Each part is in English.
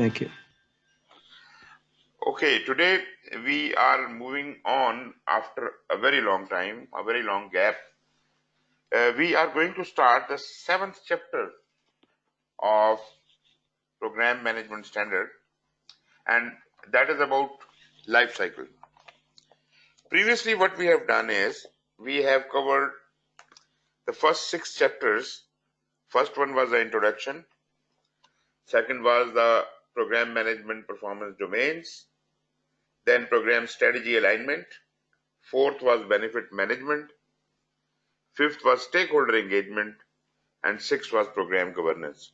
Thank you. Okay, today we are moving on after a very long time, a very long gap. We are going to start the seventh chapter of Program Management Standard, and that is about life cycle. Previously, what we have done is we have covered the first six chapters. First one was the introduction, second was the program management performance domains, then program strategy alignment, fourth was benefit management, fifth was stakeholder engagement, and sixth was program governance.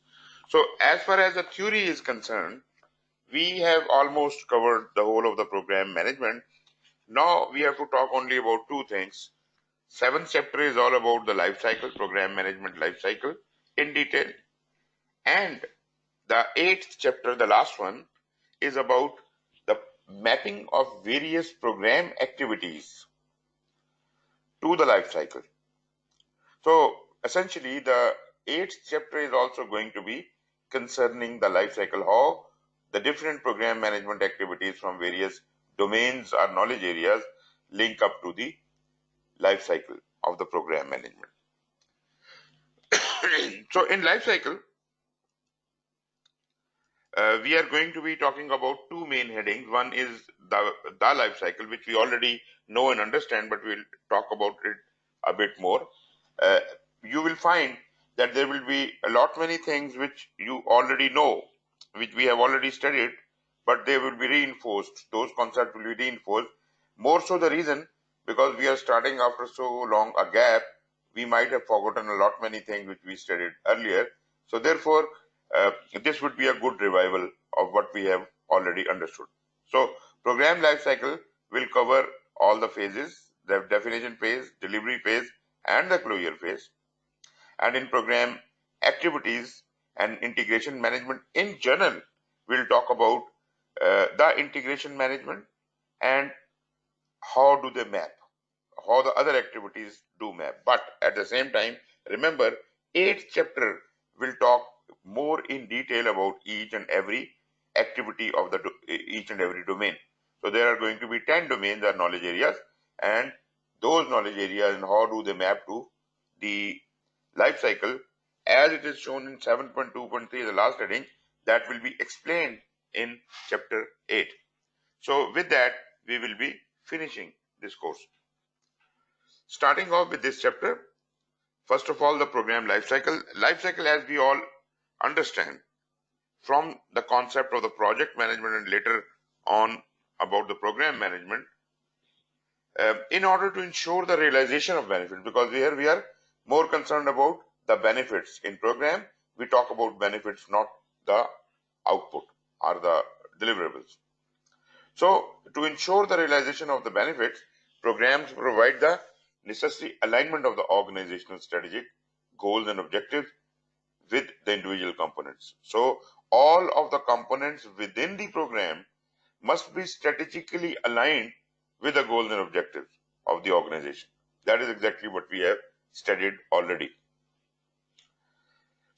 So as far as the theory is concerned, we have almost covered the whole of the program management. Now we have to talk only about two things. Seventh chapter is all about the life cycle, program management life cycle in detail. And the eighth chapter, the last one, is about the mapping of various program activities to the life cycle. So essentially, the eighth chapter is also going to be concerning the life cycle, how the different program management activities from various domains or knowledge areas link up to the life cycle of the program management. So in life cycle, we are going to be talking about two main headings. One is the life cycle, which we already know and understand, but we'll talk about it a bit more. Uh, you will find that there will be a lot many things which you already know, which we have already studied, but they will be reinforced. Those concepts will be reinforced. More so the reason because we are starting after so long a gap, we might have forgotten a lot many things which we studied earlier. So therefore, this would be a good revival of what we have already understood. So program lifecycle will cover all the phases, the definition phase, delivery phase, and the closure phase. And in program activities and integration management in general, we'll talk about the integration management and how do they map, how the other activities do map. But at the same time, remember, eighth chapter will talk more in detail about each and every activity of the each and every domain. So there are going to be 10 domains or knowledge areas, and those knowledge areas and how do they map to the life cycle as it is shown in 7.2.3, the last heading, that will be explained in chapter 8. So with that, we will be finishing this course. Starting off with this chapter, first of all, the program lifecycle. Lifecycle, as we all understand from the concept of the project management and later on about the program management, in order to ensure the realization of benefits, because here we are more concerned about the benefits. In program, we talk about benefits, not the output or the deliverables. So to ensure the realization of the benefits, programs provide the necessary alignment of the organizational strategic goals and objectives with the individual components. So all of the components within the program must be strategically aligned with the goals and objectives of the organization. That is exactly what we have studied already.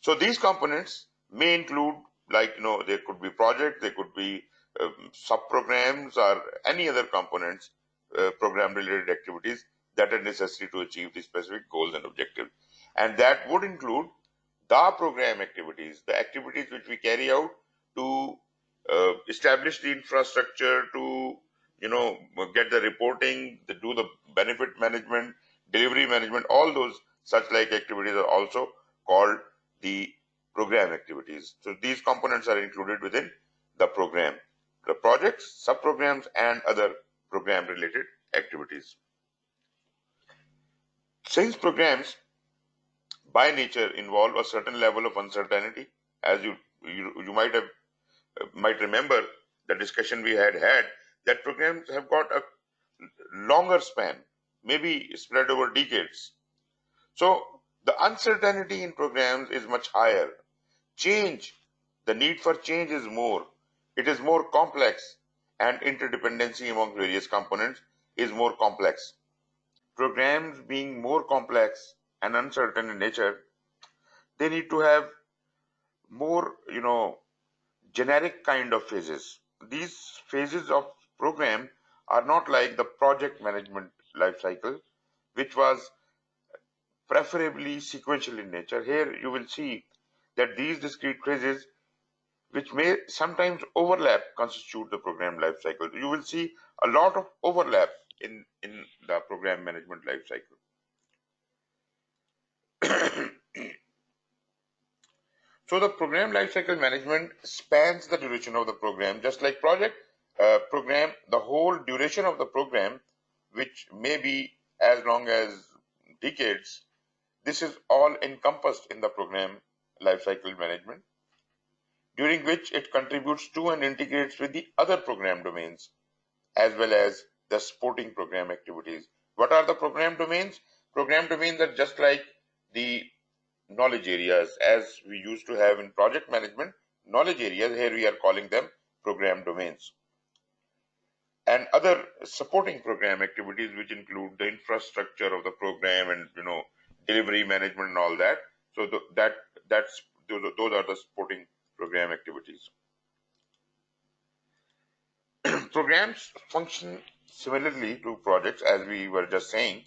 So these components may include, like, there could be projects, there could be sub-programs or any other components, program-related activities that are necessary to achieve the specific goals and objectives. And that would include the program activities, the activities which we carry out to establish the infrastructure, to get the reporting, to do the benefit management, delivery management. All those such like activities are also called the program activities. So these components are included within the program, the projects, sub-programs, and other program-related activities. Since programs by nature involve a certain level of uncertainty, as you might remember the discussion we had, that programs have got a longer span, maybe spread over decades. So the uncertainty in programs is much higher. Change, the need for change is more. It is more complex, and interdependency among various components is more complex. Programs being more complex and uncertain in nature, they need to have more, generic kind of phases. These phases of program are not like the project management life cycle, which was preferably sequential in nature. Here you will see that these discrete phases, which may sometimes overlap, constitute the program life cycle. You will see a lot of overlap in the program management life cycle. So the program lifecycle management spans the duration of the program, just like project program, the whole duration of the program, which may be as long as decades. This is all encompassed in the program lifecycle management, during which it contributes to and integrates with the other program domains, as well as the supporting program activities. What are the program domains? Program domains are just like the knowledge areas, as we used to have in project management. Knowledge areas, here we are calling them program domains, and other supporting program activities, which include the infrastructure of the program and delivery management and all that. So those are the supporting program activities. Programs function similarly to projects, as we were just saying,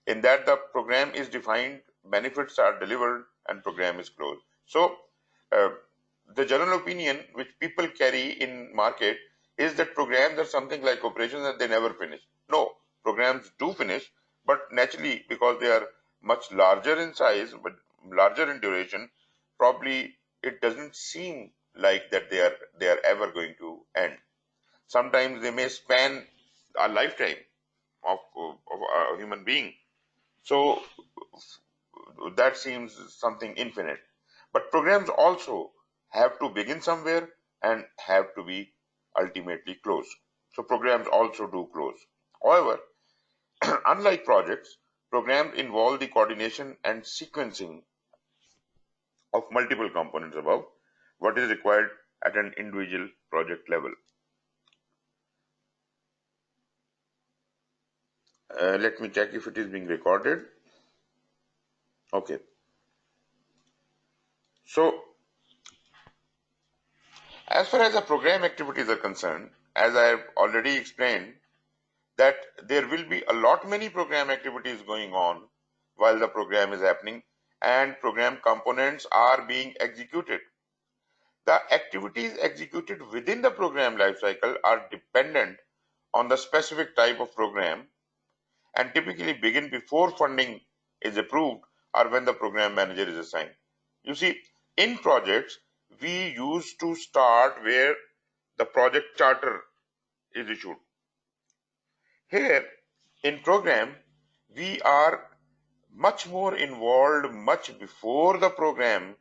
in that the program is defined, benefits are delivered, and program is closed. So uh, the general opinion which people carry in market is that programs are something like operations and they never finish. No, programs do finish, but naturally, because they are much larger in size but larger in duration, probably it doesn't seem like that they are ever going to end. Sometimes they may span a lifetime of a human being. So that seems something infinite. But programs also have to begin somewhere and have to be ultimately closed. So programs also do close. However, unlike projects, programs involve the coordination and sequencing of multiple components above what is required at an individual project level. Let me check if it is being recorded. Okay. So as far as the program activities are concerned, as I have already explained, that there will be a lot many program activities going on while the program is happening, and program components are being executed. The activities executed within the program lifecycle are dependent on the specific type of program and typically begin before funding is approved or when the program manager is assigned. You see, in projects, we used to start where the project charter is issued. Here, in program, we are much more involved much before the program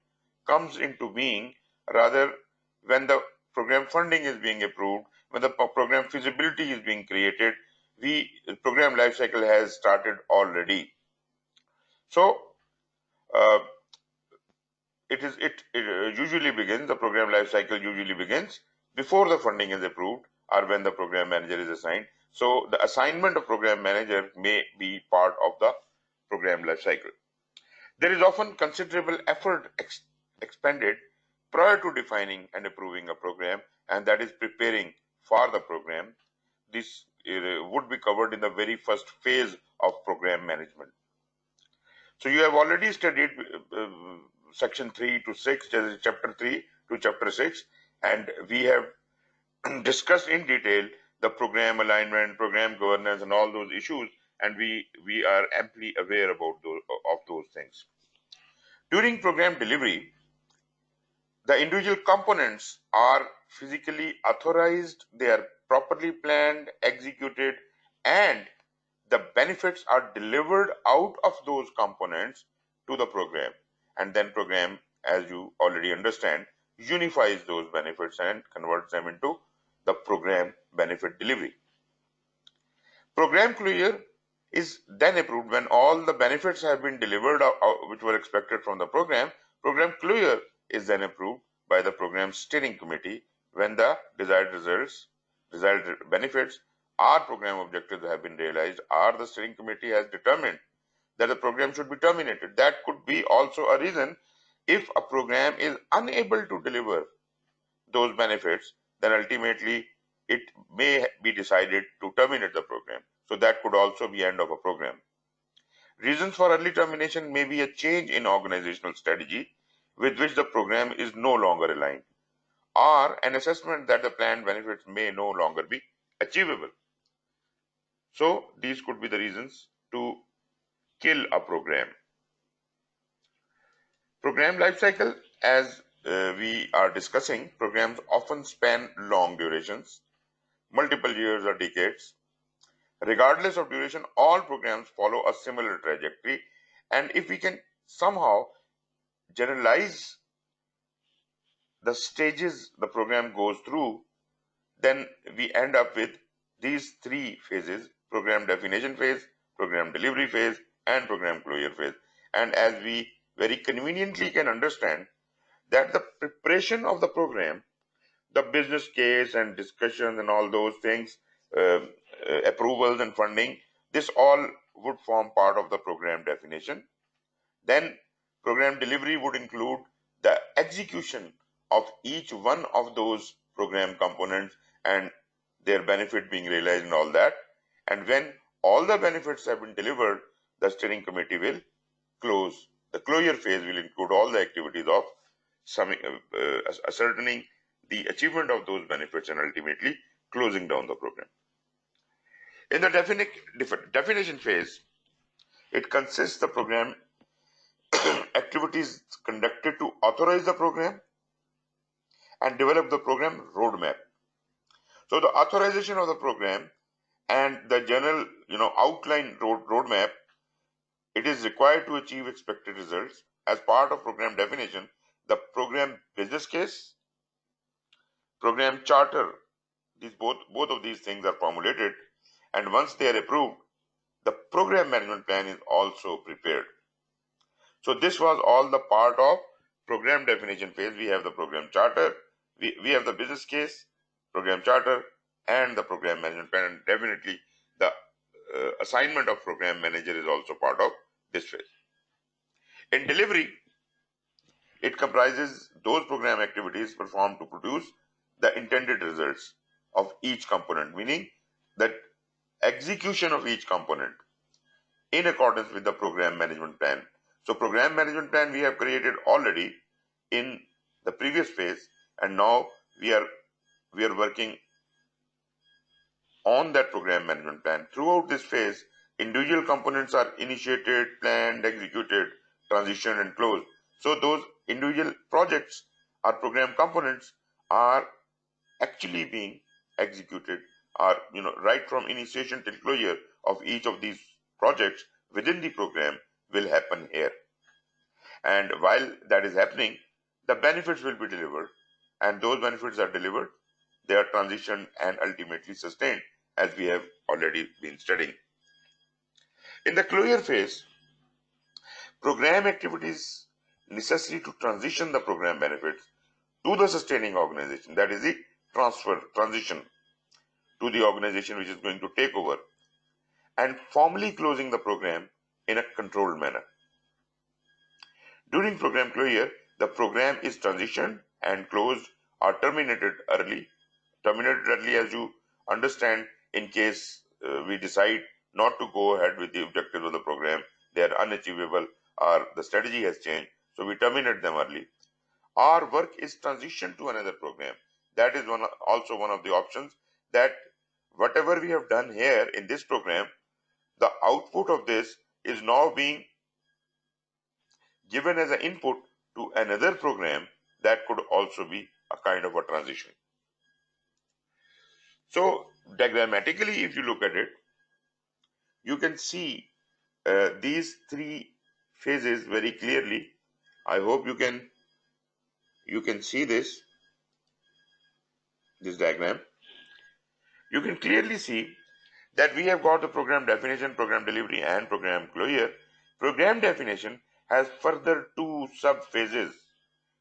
comes into being, rather when the program funding is being approved, when the program feasibility is being created, the program lifecycle has started already. So uh, it usually begins, the program life cycle usually begins before the funding is approved or when the program manager is assigned. So the assignment of program manager may be part of the program life cycle. There is often considerable effort expended prior to defining and approving a program, and that is preparing for the program. This would be covered in the very first phase of program management. So you have already studied section 3 to 6, chapter 3 to chapter 6, and we have discussed in detail the program alignment, program governance, and all those issues, and we are amply aware about those things. During program delivery, the individual components are physically authorized, they are properly planned, executed, and the benefits are delivered out of those components to the program. And then program, as you already understand, unifies those benefits and converts them into the program benefit delivery. Program closure is then approved when all the benefits have been delivered which were expected from the program. Program closure is then approved by the program steering committee when the desired benefits or program objectives have been realized, or the steering committee has determined that the program should be terminated. That could be also a reason if a program is unable to deliver those benefits, then ultimately it may be decided to terminate the program. So that could also be end of a program. Reasons for early termination may be a change in organizational strategy with which the program is no longer aligned, or an assessment that the planned benefits may no longer be achievable. So these could be the reasons to kill a program. Program lifecycle, as we are discussing, programs often span long durations, multiple years or decades. Regardless of duration, all programs follow a similar trajectory, and if we can somehow generalize the stages the program goes through, then we end up with these three phases: program definition phase, program delivery phase, and program closure phase. And as we very conveniently can understand that the preparation of the program, the business case and discussion and all those things, approvals and funding, this all would form part of the program definition. Then program delivery would include the execution of each one of those program components and their benefit being realized and all that. And when all the benefits have been delivered, the steering committee will close. The closure phase will include all the activities of ascertaining the achievement of those benefits and ultimately closing down the program. In the definition phase, it consists the program activities conducted to authorize the program and develop the program roadmap. So the authorization of the program and the general outline roadmap, it is required to achieve expected results. As part of program definition, the program business case, program charter, both of these things are formulated, and once they are approved, the program management plan is also prepared. So this was all the part of program definition phase. We have the program charter, we have the business case, program charter, and the program management plan. And definitely the assignment of program manager is also part of this phase. In delivery, it comprises those program activities performed to produce the intended results of each component, meaning that execution of each component in accordance with the program management plan. So program management plan we have created already in the previous phase, and now we are working on that program management plan. Throughout this phase, individual components are initiated, planned, executed, transitioned, and closed. So those individual projects or program components are actually being executed, or right from initiation till closure of each of these projects within the program will happen here. And while that is happening, the benefits will be delivered, and those benefits are delivered, they are transitioned and ultimately sustained, as we have already been studying. In the closure phase, program activities necessary to transition the program benefits to the sustaining organization, that is the transition to the organization which is going to take over, and formally closing the program in a controlled manner. During program closure, the program is transitioned and closed or terminated early. As you understand, in case we decide not to go ahead with the objectives of the program, they are unachievable or the strategy has changed, so we terminate them early. Our work is transitioned to another program. That is also one of the options, that whatever we have done here in this program, the output of this is now being given as an input to another program. That could also be a kind of a transition. So diagrammatically, if you look at it, you can see these three phases very clearly. I hope you can see this diagram. You can clearly see that we have got the program definition, program delivery, and program closure. Program definition has further two sub phases: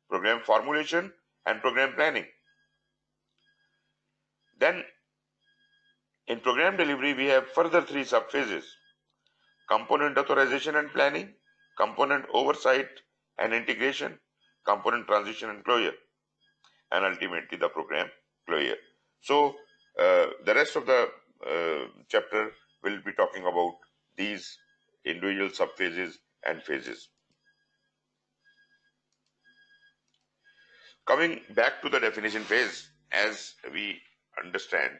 program formulation and program planning. Then in program delivery, we have further three sub phases: component authorization and planning, component oversight and integration, component transition and closure. and ultimately the program closure. So the rest of the chapter will be talking about these individual subphases and phases. Coming back to the definition phase, as we understand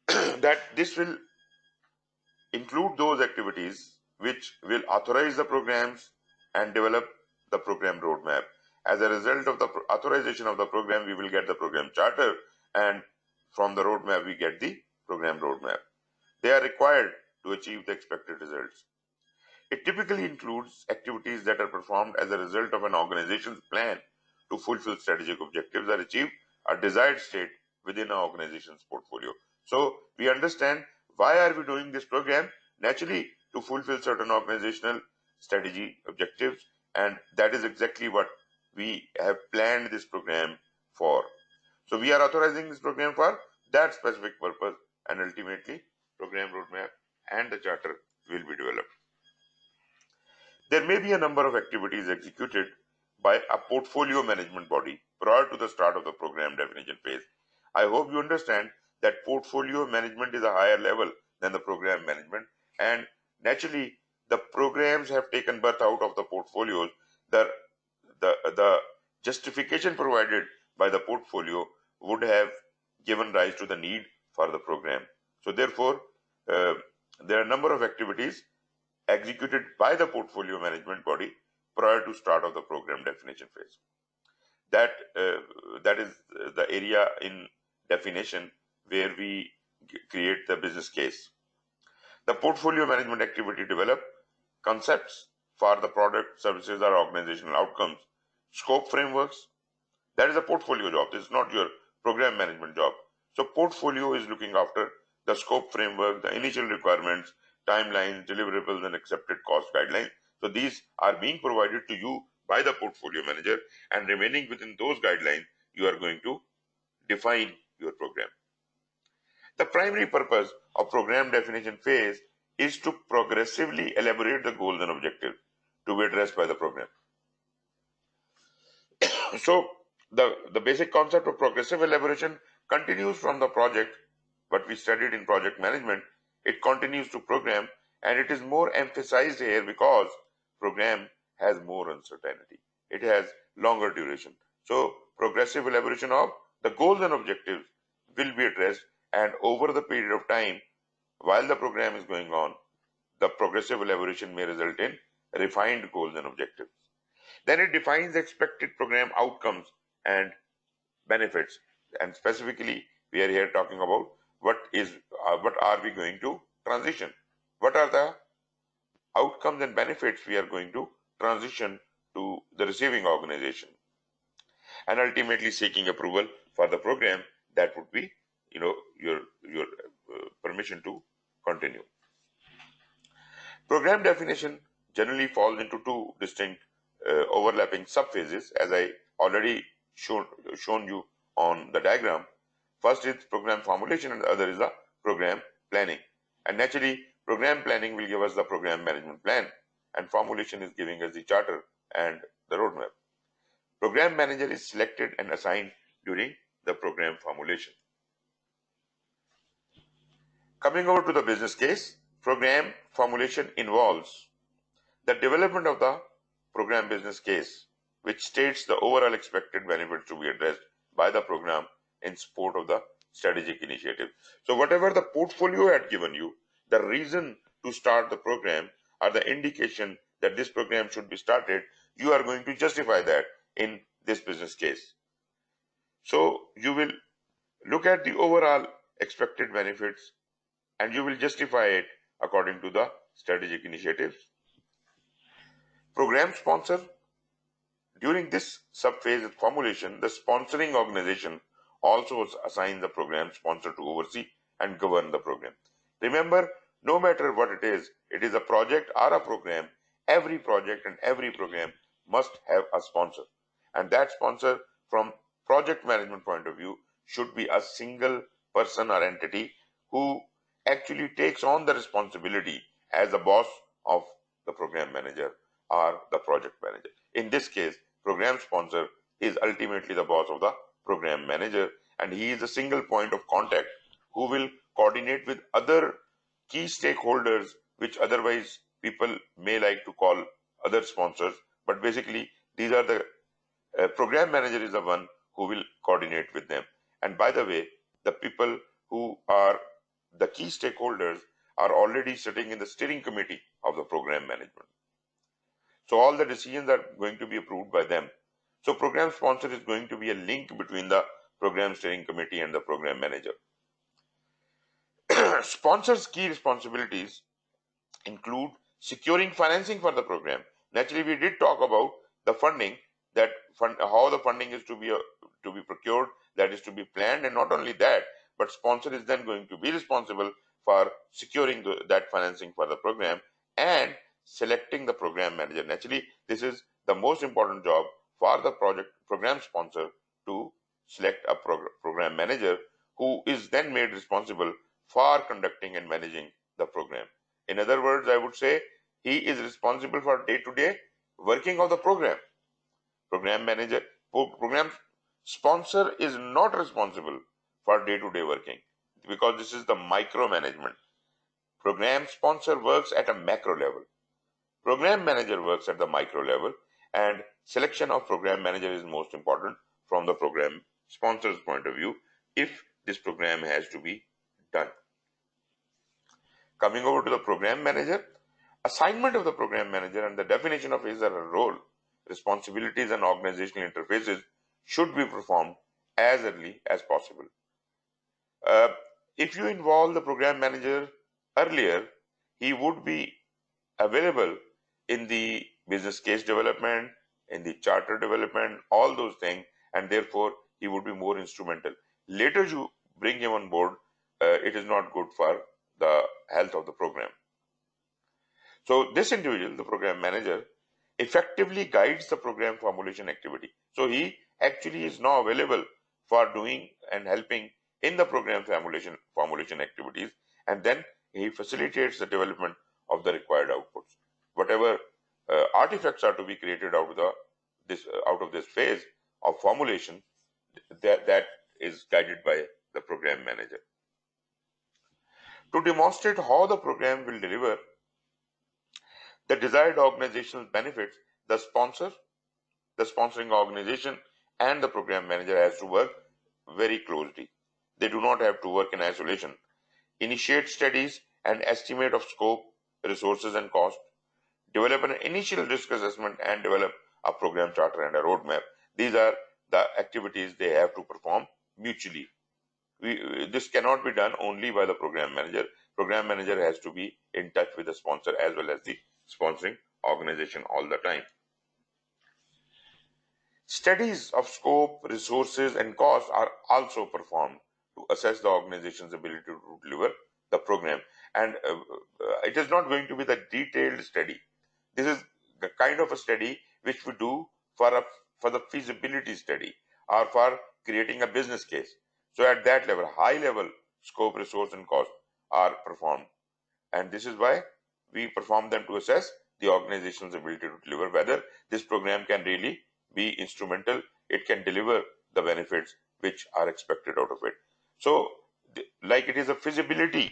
that this will include those activities which will authorize the programs and develop the program roadmap. As a result of the authorization of the program, we will get the program charter, and from the roadmap we get the program roadmap. They are required to achieve the expected results. It typically includes activities that are performed as a result of an organization's plan to fulfill strategic objectives or achieve a desired state within an organization's portfolio. So we understand why are we doing this program? Naturally, to fulfill certain organizational strategy objectives, and that is exactly what we have planned this program for. So we are authorizing this program for that specific purpose, and ultimately program roadmap and the charter will be developed. There may be a number of activities executed by a portfolio management body prior to the start of the program definition phase. I hope you understand that portfolio management is a higher level than the program management, and naturally the programs have taken birth out of the portfolios. The justification provided by the portfolio would have given rise to the need for the program. So therefore, there are a number of activities executed by the portfolio management body prior to start of the program definition phase. That is the area in definition where we create the business case. The portfolio management activity develop concepts for the product, services, or organizational outcomes, scope frameworks. That is a portfolio job. This is not your program management job. So portfolio is looking after the scope framework, the initial requirements, timelines, deliverables, and accepted cost guidelines. So these are being provided to you by the portfolio manager, and remaining within those guidelines, you are going to define your program. The primary purpose of program definition phase is to progressively elaborate the goals and objectives to be addressed by the program. So the basic concept of progressive elaboration continues from the project, what we studied in project management. It continues to program, and it is more emphasized here because program has more uncertainty. It has longer duration. So progressive elaboration of the goals and objectives will be addressed, and over the period of time while the program is going on, the progressive elaboration may result in refined goals and objectives. Then it defines expected program outcomes and benefits, and specifically we are here talking about what are we going to transition, what are the outcomes and benefits we are going to transition to the receiving organization, and ultimately seeking approval for the program. That would be your permission to continue. Program definition generally falls into two distinct overlapping subphases, as I already shown you on the diagram. First is program formulation, and the other is the program planning. And naturally, program planning will give us the program management plan, and formulation is giving us the charter and the roadmap. Program manager is selected and assigned during the program formulation. Coming over to the business case, program formulation involves the development of the program business case, which states the overall expected benefits to be addressed by the program in support of the strategic initiative. So whatever the portfolio had given you, the reason to start the program or the indication that this program should be started, you are going to justify that in this business case. So you will look at the overall expected benefits and you will justify it according to the strategic initiatives. Program sponsor. During this subphase of formulation, the sponsoring organization also assigns the program sponsor to oversee and govern the program. Remember, no matter what it is a project or a program, every project and every program must have a sponsor. And that sponsor, from project management point of view, should be a single person or entity who actually takes on the responsibility as the boss of the program manager or the project manager. In this case, program sponsor is ultimately the boss of the program manager, and he is a single point of contact who will coordinate with other key stakeholders, which otherwise people may like to call other sponsors. But basically, these are the program manager is the one who will coordinate with them. And by the way, the people who are the key stakeholders are already sitting in the steering committee of the program management. So all the decisions are going to be approved by them. So program sponsor is going to be a link between the program steering committee and the program manager. Sponsors' key responsibilities include securing financing for the program. Naturally, we did talk about the funding, that how the funding is to be procured, that is to be planned, and not only that, but sponsor is then going to be responsible for securing that financing for the program and selecting the program manager. Naturally, this is the most important job for the program sponsor, to select a program manager who is then made responsible for conducting and managing the program. In other words, I would say he is responsible for day-to-day working of the program. Program sponsor is not responsible for day-to-day working, because this is the micromanagement. Program sponsor works at a macro level. Program manager works at the micro level, and selection of program manager is most important from the program sponsor's point of view if this program has to be done. Coming over to the program manager, assignment of the program manager and the definition of his or her role, responsibilities, and organizational interfaces should be performed as early as possible. If you involve the program manager earlier, he would be available in the business case development, in the charter development, all those things, and therefore he would be more instrumental. Later you bring him on board, it is not good for the health of the program. So this individual, the program manager, effectively guides the program formulation activity. So he actually is now available for doing and helping in the program formulation activities, and then he facilitates the development of the required outputs. Whatever artifacts are to be created out of this phase of formulation, that is guided by the program manager. To demonstrate how the program will deliver the desired organizational benefits, the sponsor, the sponsoring organization, and the program manager has to work very closely. They do not have to work in isolation. Initiate studies and estimate of scope, resources, and cost. Develop an initial risk assessment and develop a program charter and a roadmap. These are the activities they have to perform mutually. This cannot be done only by the program manager. Program manager has to be in touch with the sponsor as well as the sponsoring organization all the time. Studies of scope, resources, and costs are also performed to assess the organization's ability to deliver the program. And it is not going to be the detailed study. This is the kind of a study which we do for the feasibility study or for creating a business case. So at that level, high level scope, resource, and cost are performed. And this is why we perform them to assess the organization's ability to deliver, whether this program can really be instrumental, it can deliver the benefits which are expected out of it. So like it is a feasibility,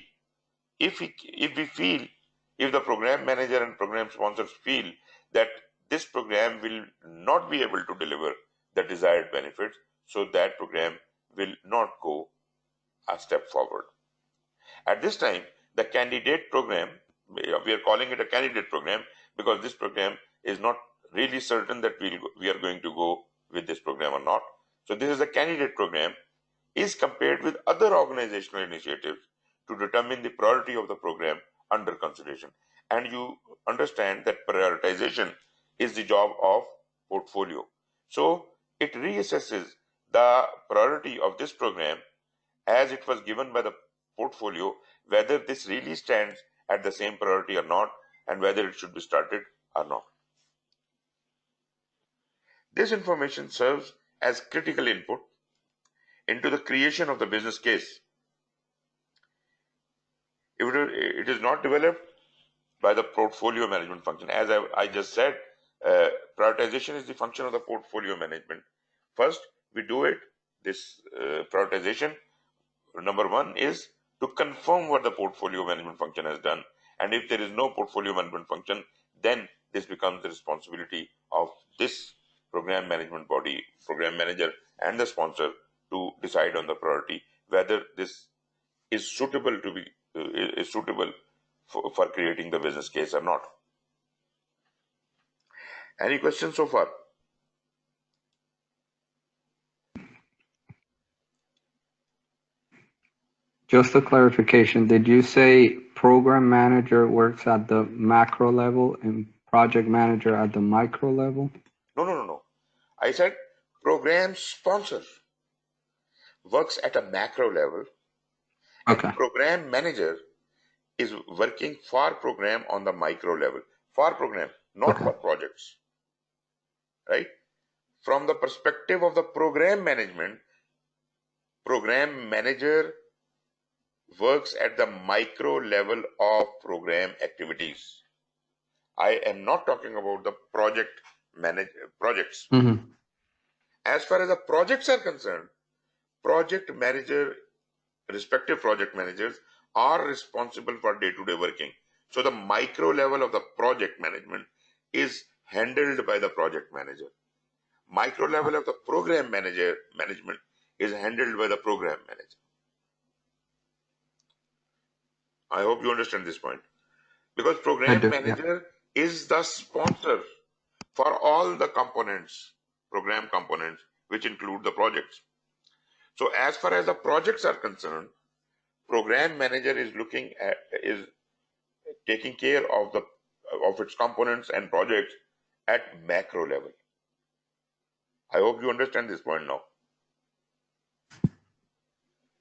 if the program manager and program sponsors feel that this program will not be able to deliver the desired benefits, so that program will not go a step forward. At this time, the candidate program, we are calling it a candidate program because this program is not really certain that we are going to go with this program or not. So this is a candidate program, is compared with other organizational initiatives to determine the priority of the program under consideration. And you understand that prioritization is the job of portfolio. So it reassesses the priority of this program as it was given by the portfolio, whether this really stands at the same priority or not, and whether it should be started or not. This information serves as critical input into the creation of the business case. If it is not developed by the portfolio management function, as I just said, prioritization is the function of the portfolio management. First, we do it, this prioritization. Number one is to confirm what the portfolio management function has done. And if there is no portfolio management function, then this becomes the responsibility of this program management body, program manager, and the sponsor to decide on the priority, whether this is suitable to be is suitable for creating the business case or not. Any questions so far? Just a clarification, did you say program manager works at the macro level and project manager at the micro level? No. I said program sponsor works at a macro level, and Okay. program manager is working for program on the micro level. For program, not for projects. Right? From the perspective of the program management, program manager works at the micro level of program activities. I am not talking about the projects. As far as the projects are concerned, respective project managers are responsible for day-to-day working. So the micro level of the project management is handled by the project manager. Micro level of the program management is handled by the program manager. I hope you understand this point. Because program manager is the sponsor for all the components, program components, which include the projects. So as far as the projects are concerned, program manager is taking care of its components and projects at macro level. I hope you understand this point now.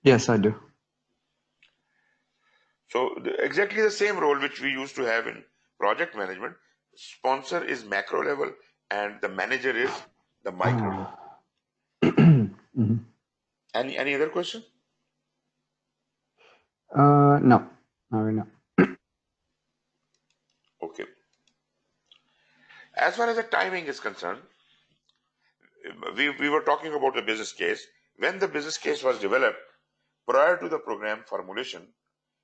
Yes, I do. So exactly the same role which we used to have in project management. Sponsor is macro level and the manager is the micro level. Any other question? No, not right now. Okay. As far as the timing is concerned, we were talking about the business case. When the business case was developed, prior to the program formulation,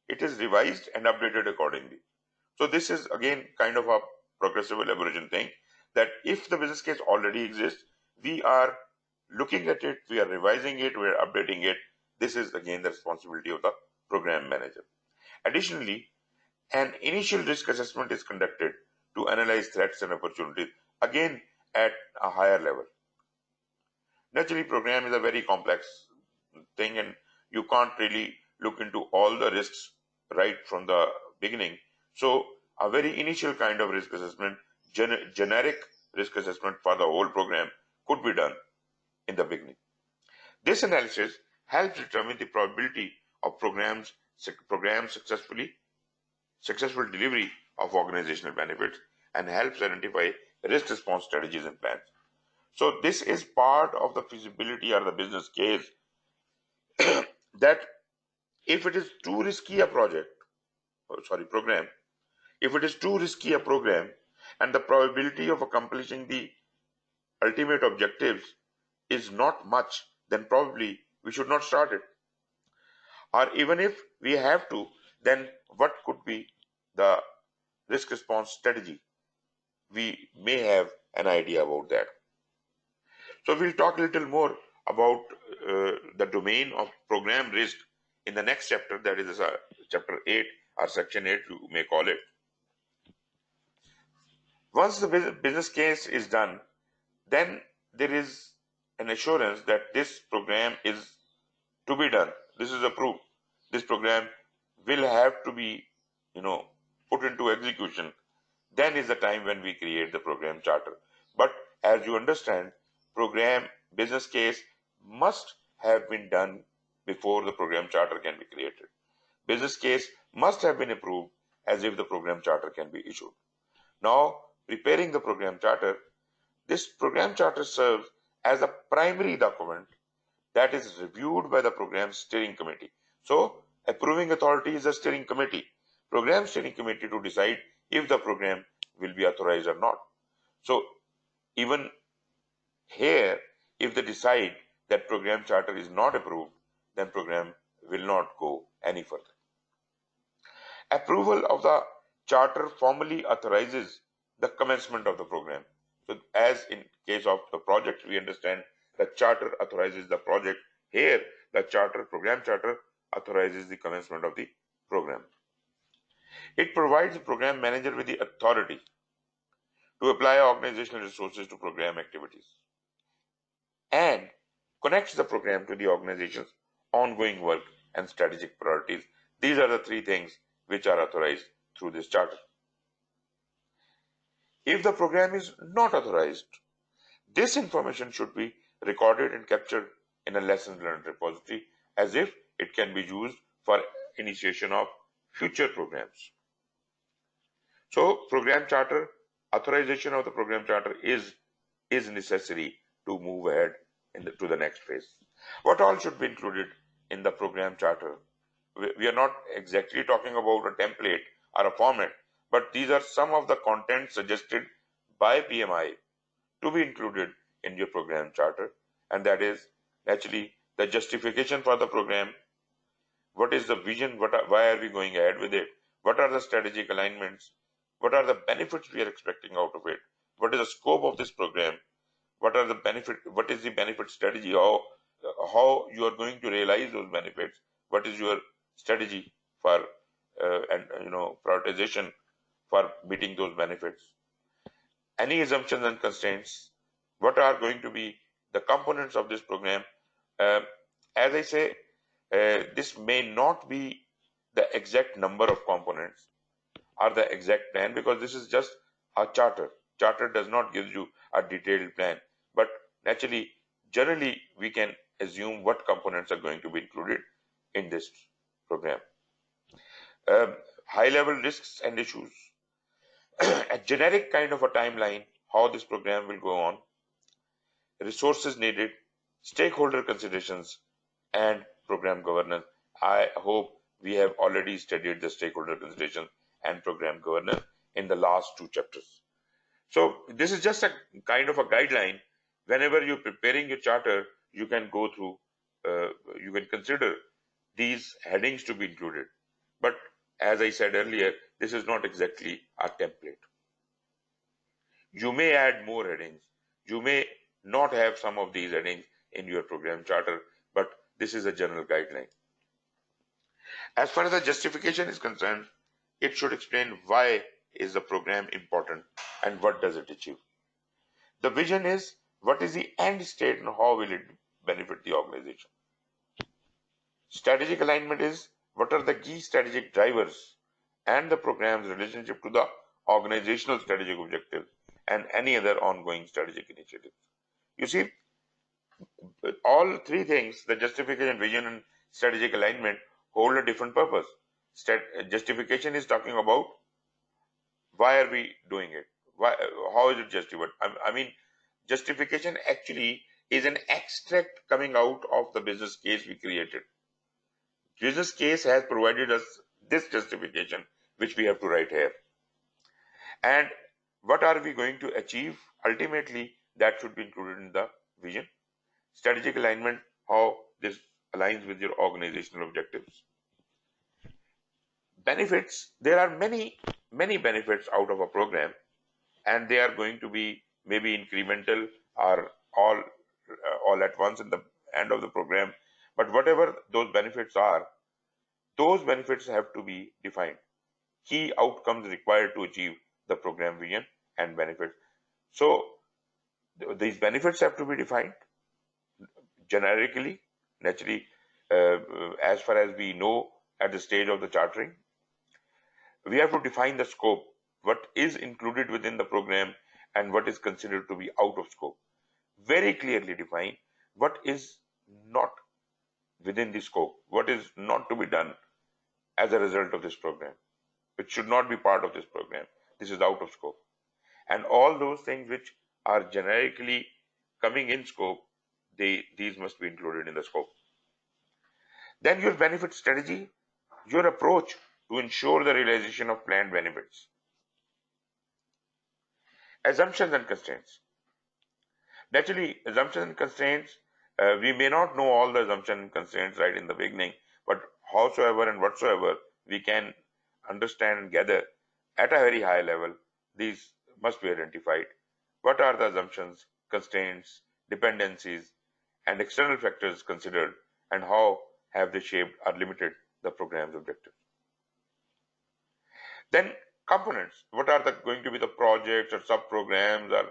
it is revised and updated accordingly. So this is again kind of a progressive elaboration thing, that if the business case already exists, we are looking at it, we are revising it, we are updating it. This is again the responsibility of the program manager. Additionally, an initial risk assessment is conducted to analyze threats and opportunities, again at a higher level. Naturally, program is a very complex thing and you can't really look into all the risks right from the beginning. So a very initial kind of risk assessment, generic risk assessment for the whole program could be done in the beginning. This analysis helps determine the probability of program successful delivery of organizational benefits and helps identify risk response strategies and plans. So this is part of the feasibility or the business case that if it is too risky a program, if it is too risky a program and the probability of accomplishing the ultimate objectives is not much, then probably we should not start it. Or even if we have to, then what could be the risk response strategy? We may have an idea about that. So we'll talk a little more about the domain of program risk in the next chapter, that is chapter 8 or section 8 you may call it. Once the business case is done, then there is an assurance that this program is to be done. This is approved. This program will have to be, put into execution. Then is the time when we create the program charter. But as you understand, program business case must have been done before the program charter can be created. Business case must have been approved as if the program charter can be issued. Now, preparing the program charter, this program charter serves as a primary document that is reviewed by the program steering committee. So, approving authority is a steering committee, program steering committee to decide if the program will be authorized or not. So, even here, if they decide that program charter is not approved, then program will not go any further. Approval of the charter formally authorizes the commencement of the program. So as in case of the project, we understand the charter authorizes the project. Here, the program charter authorizes the commencement of the program. It provides the program manager with the authority to apply organizational resources to program activities and connects the program to the organization's ongoing work and strategic priorities. These are the three things which are authorized through this charter. If the program is not authorized, this information should be recorded and captured in a lessons learned repository as if it can be used for initiation of future programs. So program charter, authorization of the program charter is necessary to move ahead to the next phase. What all should be included in the program charter? We are not exactly talking about a template or a format, but these are some of the content suggested by PMI to be included in your program charter, and that is naturally the justification for the program. What is the vision? Why are we going ahead with it? What are the strategic alignments? What are the benefits we are expecting out of it? What is the scope of this program? What are the benefit? What is the benefit strategy? How you are going to realize those benefits? What is your strategy for prioritization for meeting those benefits? Any assumptions and constraints? What are going to be the components of this program? As I say, this may not be the exact number of components or the exact plan, because this is just a charter. Charter does not give you a detailed plan, but naturally, generally, we can assume what components are going to be included in this program. High-level risks and issues, a generic kind of a timeline, how this program will go on, resources needed, stakeholder considerations, and program governance. I hope we have already studied the stakeholder considerations and program governance in the last two chapters. So this is just a kind of a guideline. Whenever you're preparing your charter, you can go through, you can consider these headings to be included. But as I said earlier, this is not exactly a template. You may add more headings. You may not have some of these headings in your program charter, but this is a general guideline. As far as the justification is concerned, it should explain why is the program important and what does it achieve. The vision is what is the end state and how will it benefit the organization. Strategic alignment is what are the key strategic drivers and the program's relationship to the organizational strategic objectives and any other ongoing strategic initiatives. You see, all three things, the justification, vision, and strategic alignment, hold a different purpose. Justification is talking about why are we doing it? Why? How is it justified? I mean, justification actually is an extract coming out of the business case we created. Business case has provided us this justification, which we have to write here. And what are we going to achieve? Ultimately, that should be included in the vision. Strategic alignment, how this aligns with your organizational objectives. Benefits, there are many benefits out of a program, and they are going to be maybe incremental or all at once in the end of the program. But whatever those benefits are, those benefits have to be defined. Key outcomes required to achieve the program vision and benefits. So these benefits have to be defined generically, naturally, as far as we know at the stage of the chartering. We have to define the scope, what is included within the program and what is considered to be out of scope. Very clearly define what is not within the scope, what is not to be done as a result of this program, which should not be part of this program. This is out of scope. And all those things which are generically coming in scope, these must be included in the scope. Then your benefit strategy, your approach to ensure the realization of planned benefits. Assumptions and constraints. Naturally, assumptions and constraints, We may not know all the assumption and constraints right in the beginning, but howsoever and whatsoever we can understand and gather at a very high level, these must be identified. What are the assumptions, constraints, dependencies, and external factors considered, and how have they shaped or limited the program's objectives? Then components. What are going to be the projects or sub-programs or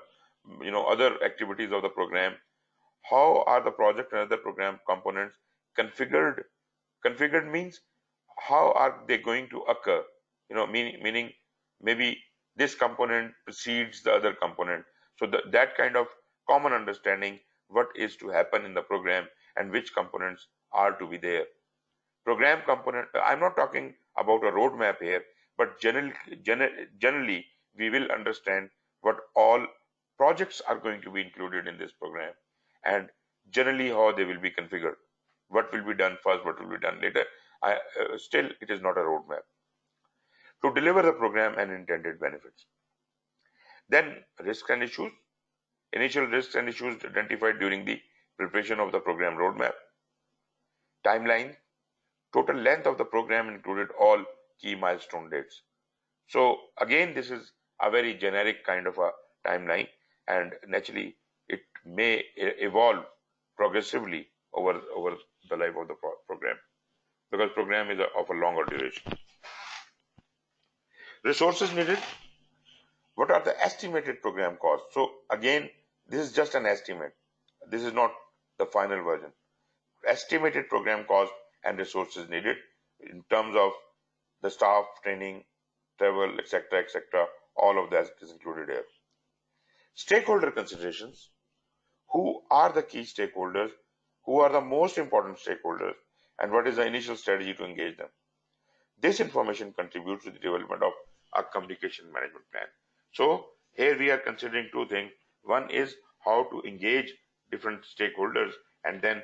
other activities of the program? How are the project and other program components configured? Configured means how are they going to occur? Meaning maybe this component precedes the other component. So that kind of common understanding what is to happen in the program and which components are to be there. Program component, I'm not talking about a roadmap here, but generally we will understand what all projects are going to be included in this program and generally how they will be configured. What will be done first, what will be done later. Still, it is not a roadmap. To deliver the program and intended benefits. Then risks and issues. Initial risks and issues identified during the preparation of the program roadmap. Timeline. Total length of the program included all key milestone dates. So again, this is a very generic kind of a timeline, and naturally it may evolve progressively over the life of the program, because program is of a longer duration. Resources needed. What are the estimated program costs? So again, this is just an estimate. This is not the final version. Estimated program cost and resources needed in terms of the staff, training, travel, etc., etc. All of that is included here. Stakeholder considerations. Who are the key stakeholders? Who are the most important stakeholders? And what is the initial strategy to engage them? This information contributes to the development of a communication management plan. So here we are considering two things. One is how to engage different stakeholders and then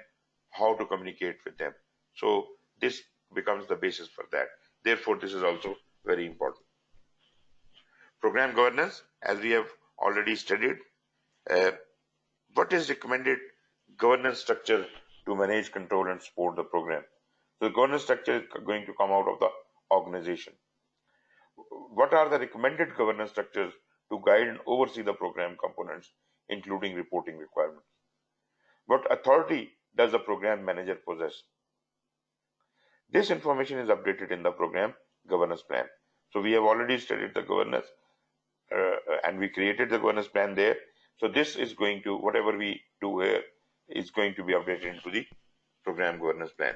how to communicate with them. So this becomes the basis for that. Therefore, this is also very important. Program governance, as we have already studied, what is recommended governance structure to manage, control, and support the program? So the governance structure is going to come out of the organization. What are the recommended governance structures to guide and oversee the program components, including reporting requirements? What authority does the program manager possess? This information is updated in the program governance plan. So we have already studied the governance and we created the governance plan there. So this is going to, whatever we do here is going to be updated into the program governance plan.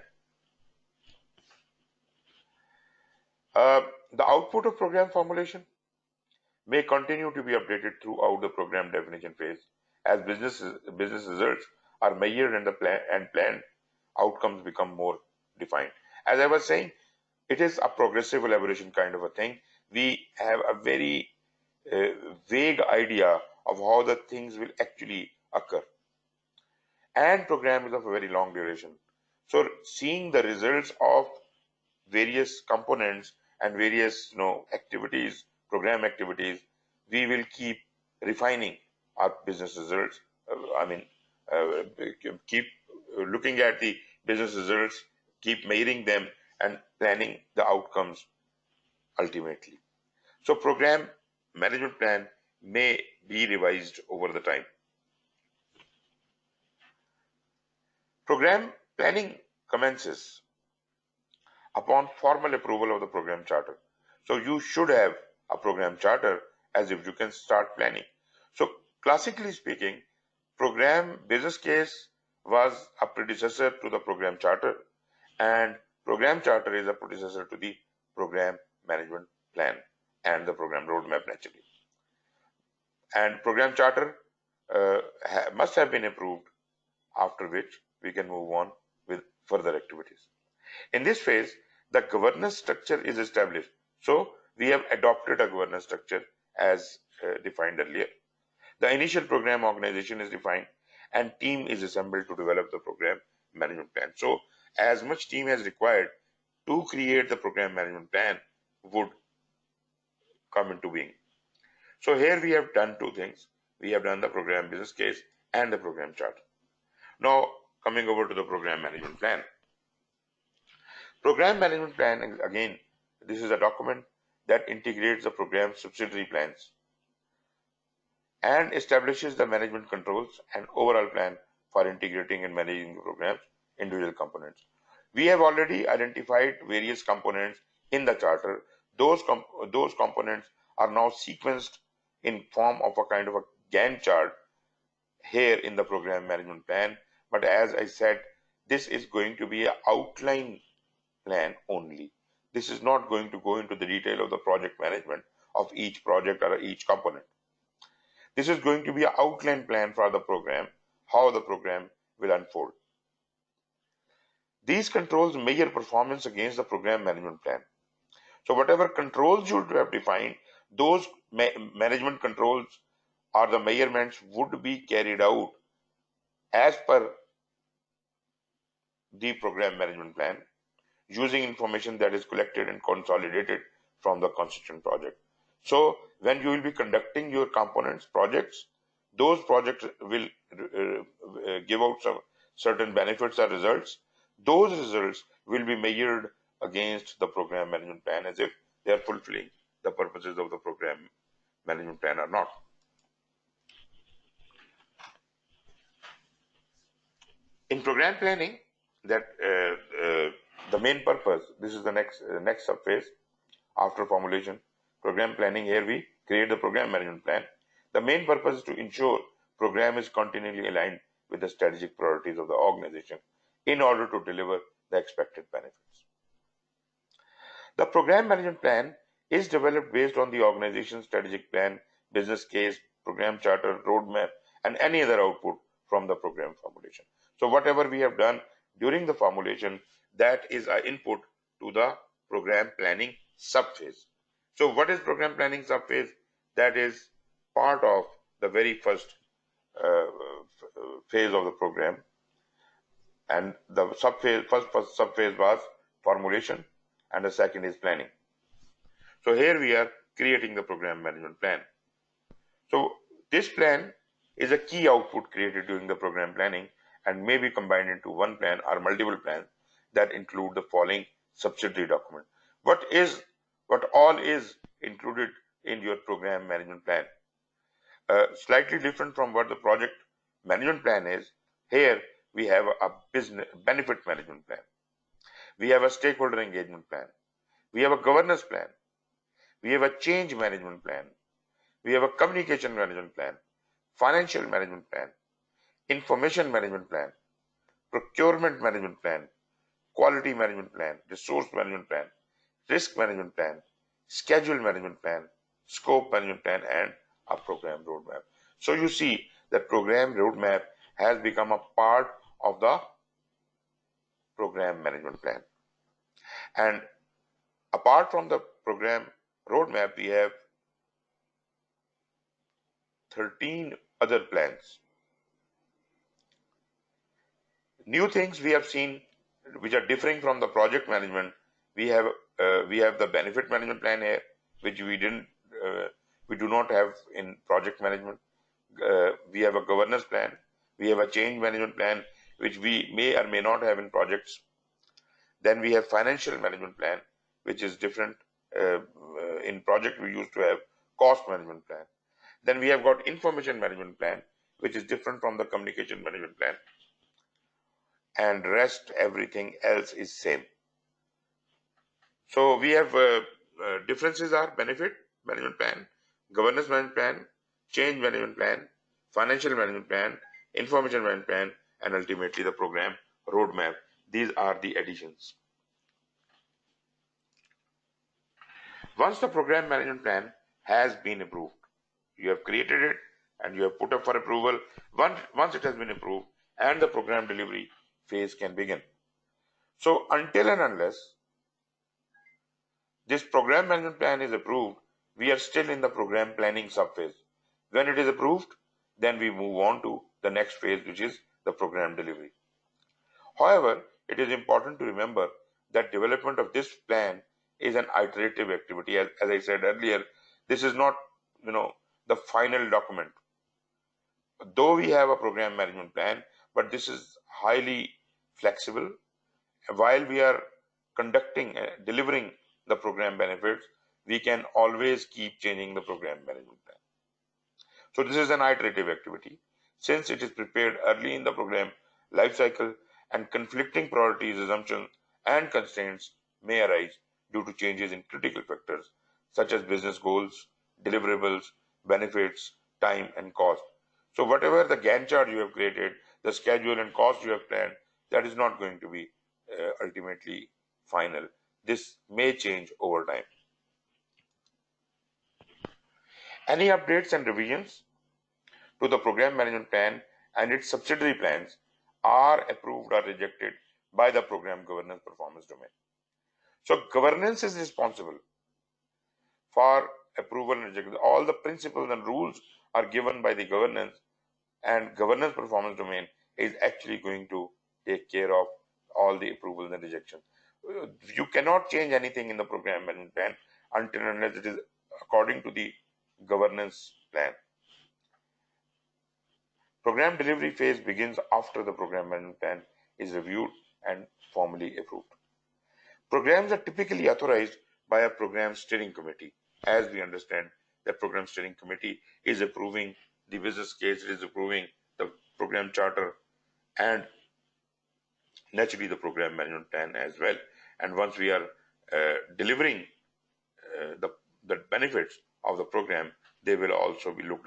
The output of program formulation may continue to be updated throughout the program definition phase as business results are measured and the planned outcomes become more defined. As I was saying, it is a progressive elaboration kind of a thing. We have a very vague idea of how the things will actually occur. And program is of a very long duration. So seeing the results of various components and various activities, program activities, we will keep refining our business results. Keep looking at the business results, keep measuring them and planning the outcomes ultimately. So program management plan may be revised over the time. Program planning commences upon formal approval of the program charter. So you should have a program charter as if you can start planning. So classically speaking, program business case was a predecessor to the program charter, and program charter is a predecessor to the program management plan and the program roadmap naturally. And program charter must have been approved, after which we can move on with further activities. In this phase, the governance structure is established. So we have adopted a governance structure as defined earlier. The initial program organization is defined and team is assembled to develop the program management plan. So as much team as required to create the program management plan would come into being. So here we have done two things. We have done the program business case and the program chart. Now coming over to the program management plan. Program management plan, again, this is a document that integrates the program subsidiary plans and establishes the management controls and overall plan for integrating and managing the program's individual components. We have already identified various components in the charter. Those components are now sequenced in form of a kind of a Gantt chart here in the program management plan. But as I said, this is going to be an outline plan only. This is not going to go into the detail of the project management of each project or each component. This is going to be an outline plan for the program, how the program will unfold. These controls measure performance against the program management plan. So whatever controls you have defined, those management controls or the measurements would be carried out as per the program management plan using information that is collected and consolidated from the constituent project. So when you will be conducting your components projects, those projects will give out some certain benefits or results. Those results will be measured against the program management plan as if they are fulfilling the purposes of the program management plan or not. In program planning, that the main purpose, this is the next subphase after formulation. Program planning, here we create the program management plan. The main purpose is to ensure program is continually aligned with the strategic priorities of the organization in order to deliver the expected benefits. The program management plan is developed based on the organization's strategic plan, business case, program charter, roadmap, and any other output from the program formulation. So whatever we have done during the formulation, that is our input to the program planning subphase. So what is program planning subphase? That is part of the very first phase of the program, and the first subphase was formulation, and the second is planning. So here we are creating the program management plan. So this plan is a key output created during the program planning and may be combined into one plan or multiple plans that include the following subsidiary document. What all is included in your program management plan? Slightly different from what the project management plan is. Here we have a business benefit management plan. We have a stakeholder engagement plan. We have a governance plan. We have a change management plan. We have a communication management plan, financial management plan, information management plan, procurement management plan, quality management plan, resource management plan, risk management plan, schedule management plan, scope management plan, and a program roadmap. So you see that program roadmap has become a part of the program management plan. And apart from the program roadmap, we have 13 other plans. New things we have seen which are differing from the project management. We have the benefit management plan here, which we do not have in project management. We have a governance plan. We have a change management plan, which we may or may not have in projects. Then we have financial management plan, which is different. In project we used to have cost management plan. Then we have got information management plan, which is different from the communication management plan. And rest everything else is same. So we have differences are benefit management plan, governance management plan, change management plan, financial management plan, information management plan, and ultimately the program roadmap. These are the additions. Once the program management plan has been approved, you have created it and you have put up for approval. Once it has been approved, and the program delivery phase can begin. So until and unless this program management plan is approved, we are still in the program planning subphase. When it is approved, then we move on to the next phase, which is the program delivery. However, it is important to remember that development of this plan is an iterative activity. As I said earlier, this is not, the final document. Though we have a program management plan, but this is highly flexible. While we are delivering the program benefits, we can always keep changing the program management plan. So this is an iterative activity. Since it is prepared early in the program life cycle, and conflicting priorities, assumptions, and constraints may arise due to changes in critical factors such as business goals, deliverables, benefits, time, and cost. So whatever the Gantt chart you have created, the schedule and cost you have planned, that is not going to be ultimately final. This may change over time. Any updates and revisions to the program management plan and its subsidiary plans are approved or rejected by the program governance performance domain. So governance is responsible for approval and rejection. All the principles and rules are given by the governance, and governance performance domain is actually going to take care of all the approvals and rejection. You cannot change anything in the program management plan until and unless it is according to the governance plan. Program delivery phase begins after the program management plan is reviewed and formally approved. Programs are typically authorized by a program steering committee. As we understand, the program steering committee is approving the business case, it is approving the program charter, and naturally the program management plan as well. And once we are delivering the benefits of the program, they will also be looked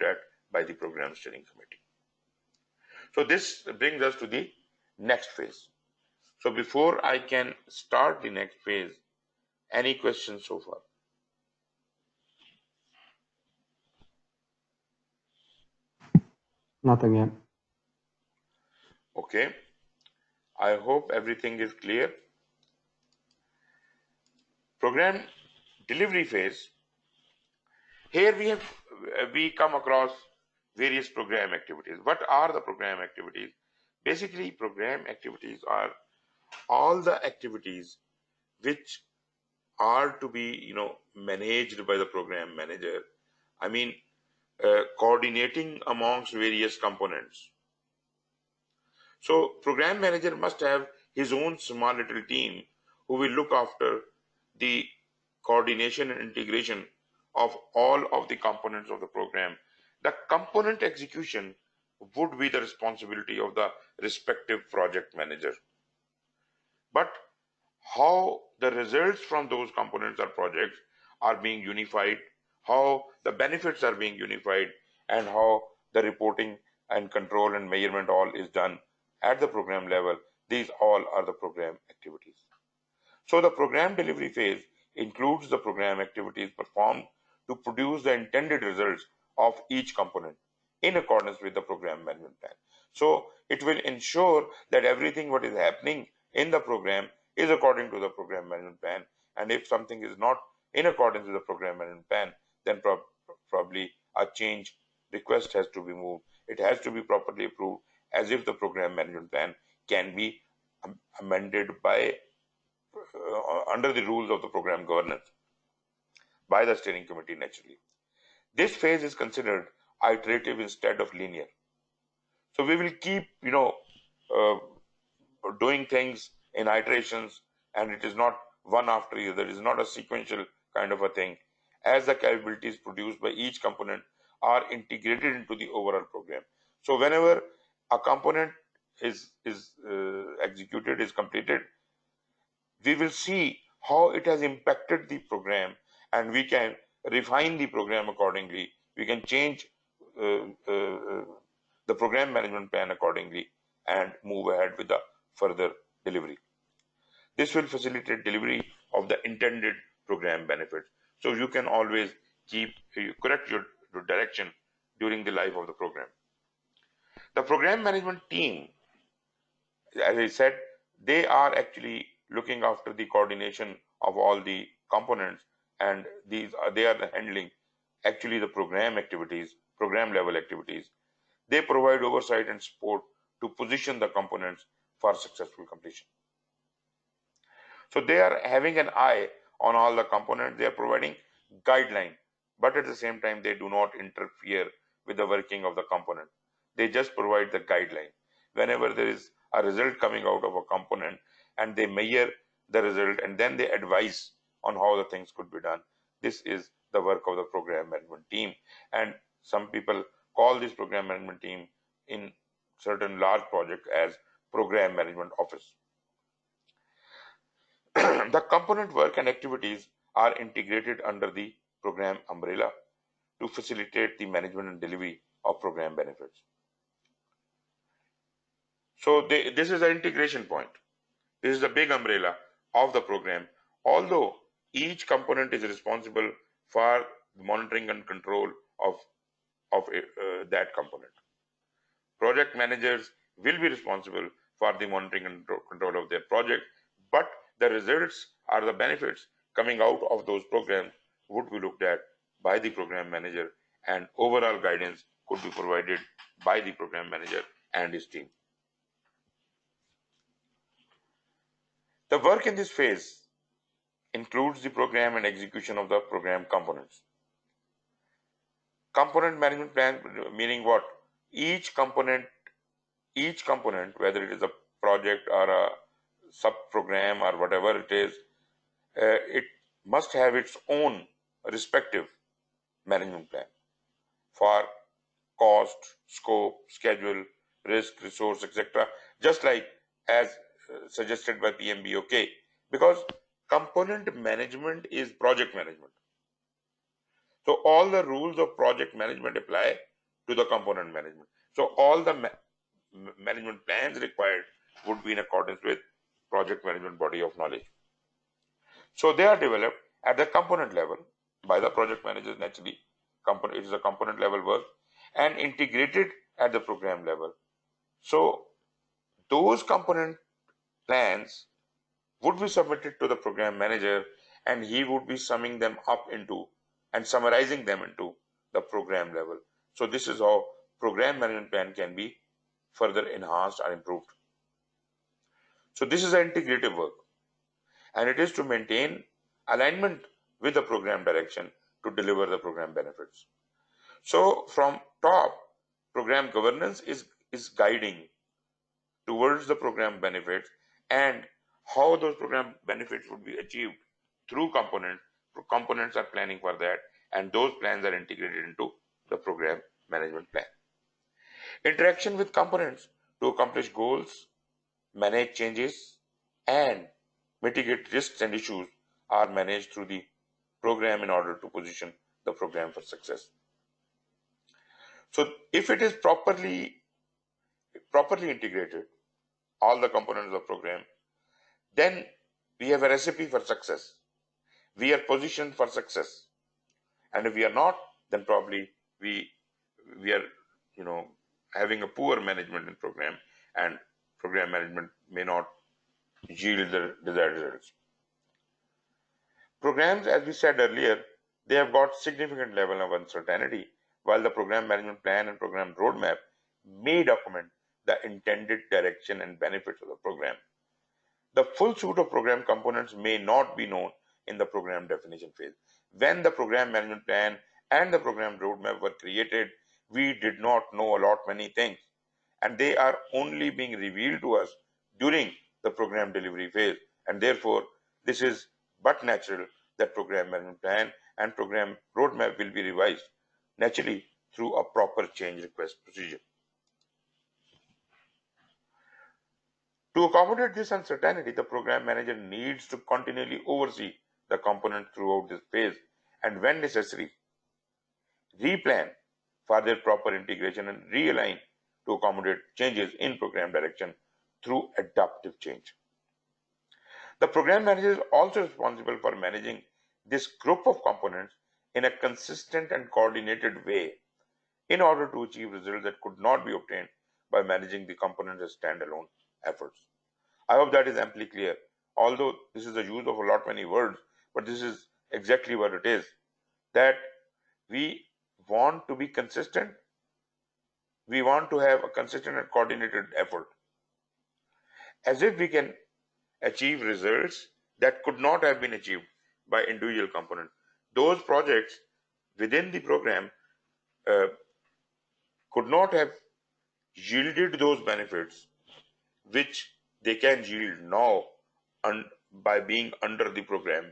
at by the program steering committee. So this brings us to the next phase. So before I can start the next phase, any questions so far? Nothing yet. Okay. I hope everything is clear. Program delivery phase. Here we come across various program activities. What are the program activities? Basically, program activities are all the activities which are to be managed by the program manager. I mean, coordinating amongst various components. So program manager must have his own small little team who will look after the coordination and integration of all of the components of the program. The component execution would be the responsibility of the respective project manager. But how the results from those components or projects are being unified, how the benefits are being unified, and how the reporting and control and measurement all is done at the program level, these all are the program activities. So the program delivery phase includes the program activities performed to produce the intended results of each component in accordance with the program management plan. So it will ensure that everything what is happening in the program is according to the program management plan, and if something is not in accordance with the program management plan, then probably a change request has to be moved. It has to be properly approved as if the program management plan can be amended by under the rules of the program governance by the steering committee naturally. This phase is considered iterative instead of linear. So we will keep doing things in iterations, and it is not one after the other. It is not a sequential kind of a thing, as the capabilities produced by each component are integrated into the overall program. So whenever a component is executed, is completed, we will see how it has impacted the program, and we can refine the program accordingly. We can change the program management plan accordingly and move ahead with the further delivery. This will facilitate delivery of the intended program benefits. So you can always correct your direction during the life of the program. The program management team, as I said, they are actually looking after the coordination of all the components, and they are handling actually the program activities, program level activities. They provide oversight and support to position the components for successful completion. So they are having an eye on all the components. They are providing guideline, but at the same time they do not interfere with the working of the component. They just provide the guideline. whenever there is a result coming out of a component, and they measure the result and then they advise on how the things could be done. This is the work of the program management team, and some people call this program management team in certain large projects as program management office. The component work and activities are integrated under the program umbrella to facilitate the management and delivery of program benefits. So this is the integration point. This is the big umbrella of the program, although each component is responsible for monitoring and control of that component. Project managers will be responsible for the monitoring and control of their project, but the results or the benefits coming out of those programs would be looked at by the program manager, and overall guidance could be provided by the program manager and his team. The work in this phase includes the program and execution of the program components. Component management plan, meaning what? Each component, whether it is a project or a sub-program or whatever it is, it must have its own respective management plan for cost, scope, schedule, risk, resource, etc. Just like as suggested by PMBOK, because component management is project management. So all the rules of project management apply to the component management. So all the management plans required would be in accordance with project management body of knowledge. So they are developed at the component level by the project managers. Naturally, it is a component level work, and integrated at the program level. So those component plans would be submitted to the program manager, and he would be summing them up into and summarizing them into the program level. So this is how program management plan can be further enhanced or improved. So this is an integrative work, and it is to maintain alignment with the program direction to deliver the program benefits. So from top, program governance is guiding towards the program benefits and how those program benefits would be achieved through components. Components are planning for that, and those plans are integrated into the program management plan. Interaction with components to accomplish goals, manage changes, and mitigate risks and issues are managed through the program in order to position the program for success. So if it is properly integrated, all the components of the program, then we have a recipe for success. We are positioned for success. And if we are not, then probably we are having a poor management in program, and program management may not yield the desired results. Programs, as we said earlier, they have got significant level of uncertainty, while the program management plan and program roadmap may document the intended direction and benefits of the program. The full suite of program components may not be known in the program definition phase. When the program management plan and the program roadmap were created, we did not know a lot many things, and they are only being revealed to us during the program delivery phase, and therefore this is but natural that program management plan and program roadmap will be revised naturally through a proper change request procedure. To accommodate this uncertainty, the program manager needs to continually oversee the components throughout this phase, and when necessary, replan for their proper integration and realign to accommodate changes in program direction through adaptive change. The program manager is also responsible for managing this group of components in a consistent and coordinated way in order to achieve results that could not be obtained by managing the components as standalone efforts. I hope that is amply clear. Although this is the use of a lot many words, but this is exactly what it is, that we want to be consistent. We want to have a consistent and coordinated effort, as if we can achieve results that could not have been achieved by individual components. Those projects within the program could not have yielded those benefits which they can yield now by being under the program.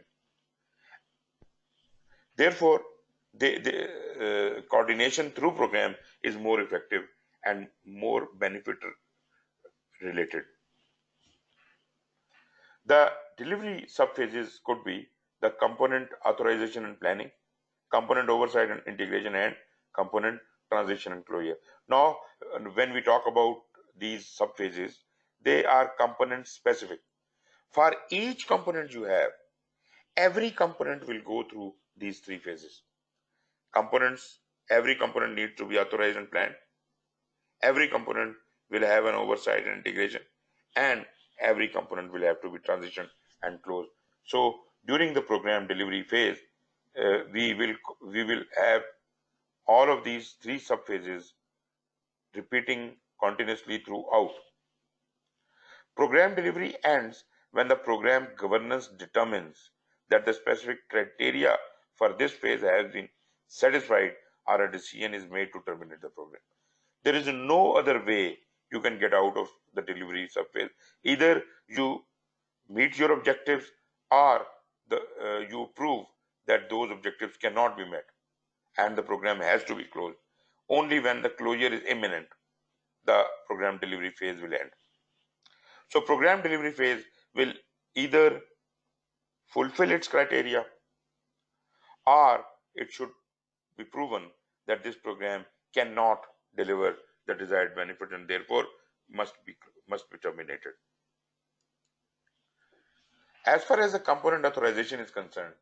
Therefore, the coordination through program is more effective and more benefit related. The delivery subphases could be the component authorization and planning, component oversight and integration, and component transition and closure. Now, when we talk about these subphases, they are component specific. For each component you have, every component will go through these three phases. Every component needs to be authorized and planned. Every component will have an oversight and integration, and every component will have to be transitioned and closed. So during the program delivery phase, we will have all of these three subphases repeating continuously throughout. Program delivery ends when the program governance determines that the specific criteria for this phase has been satisfied or a decision is made to terminate the program. There is no other way you can get out of the delivery subphase. Either you meet your objectives or you prove that those objectives cannot be met and the program has to be closed. Only when the closure is imminent, the program delivery phase will end. So program delivery phase will either fulfill its criteria or it should be proven that this program cannot deliver the desired benefit and therefore must be terminated. As far as the component authorization is concerned,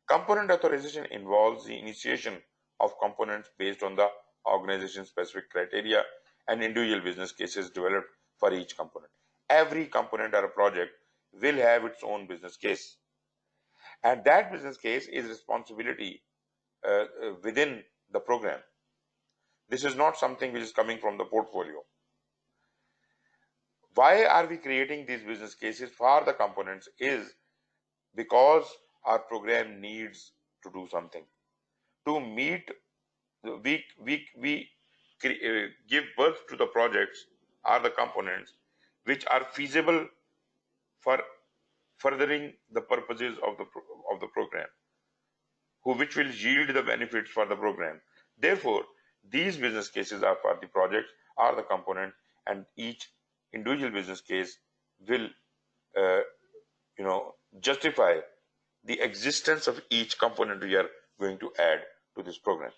component authorization involves the initiation of components based on the organization specific criteria and individual business cases developed for each component. Every component or a project will have its own business case, and that business case is responsibility within the program. This is not something which is coming from the portfolio. Why are we creating these business cases for the components is because our program needs to do something. To meet, we give birth to the projects or the components which are feasible for furthering the purposes of the program, which will yield the benefits for the program. Therefore, these business cases are for the projects or the component, and each individual business case will justify the existence of each component we are going to add to this program.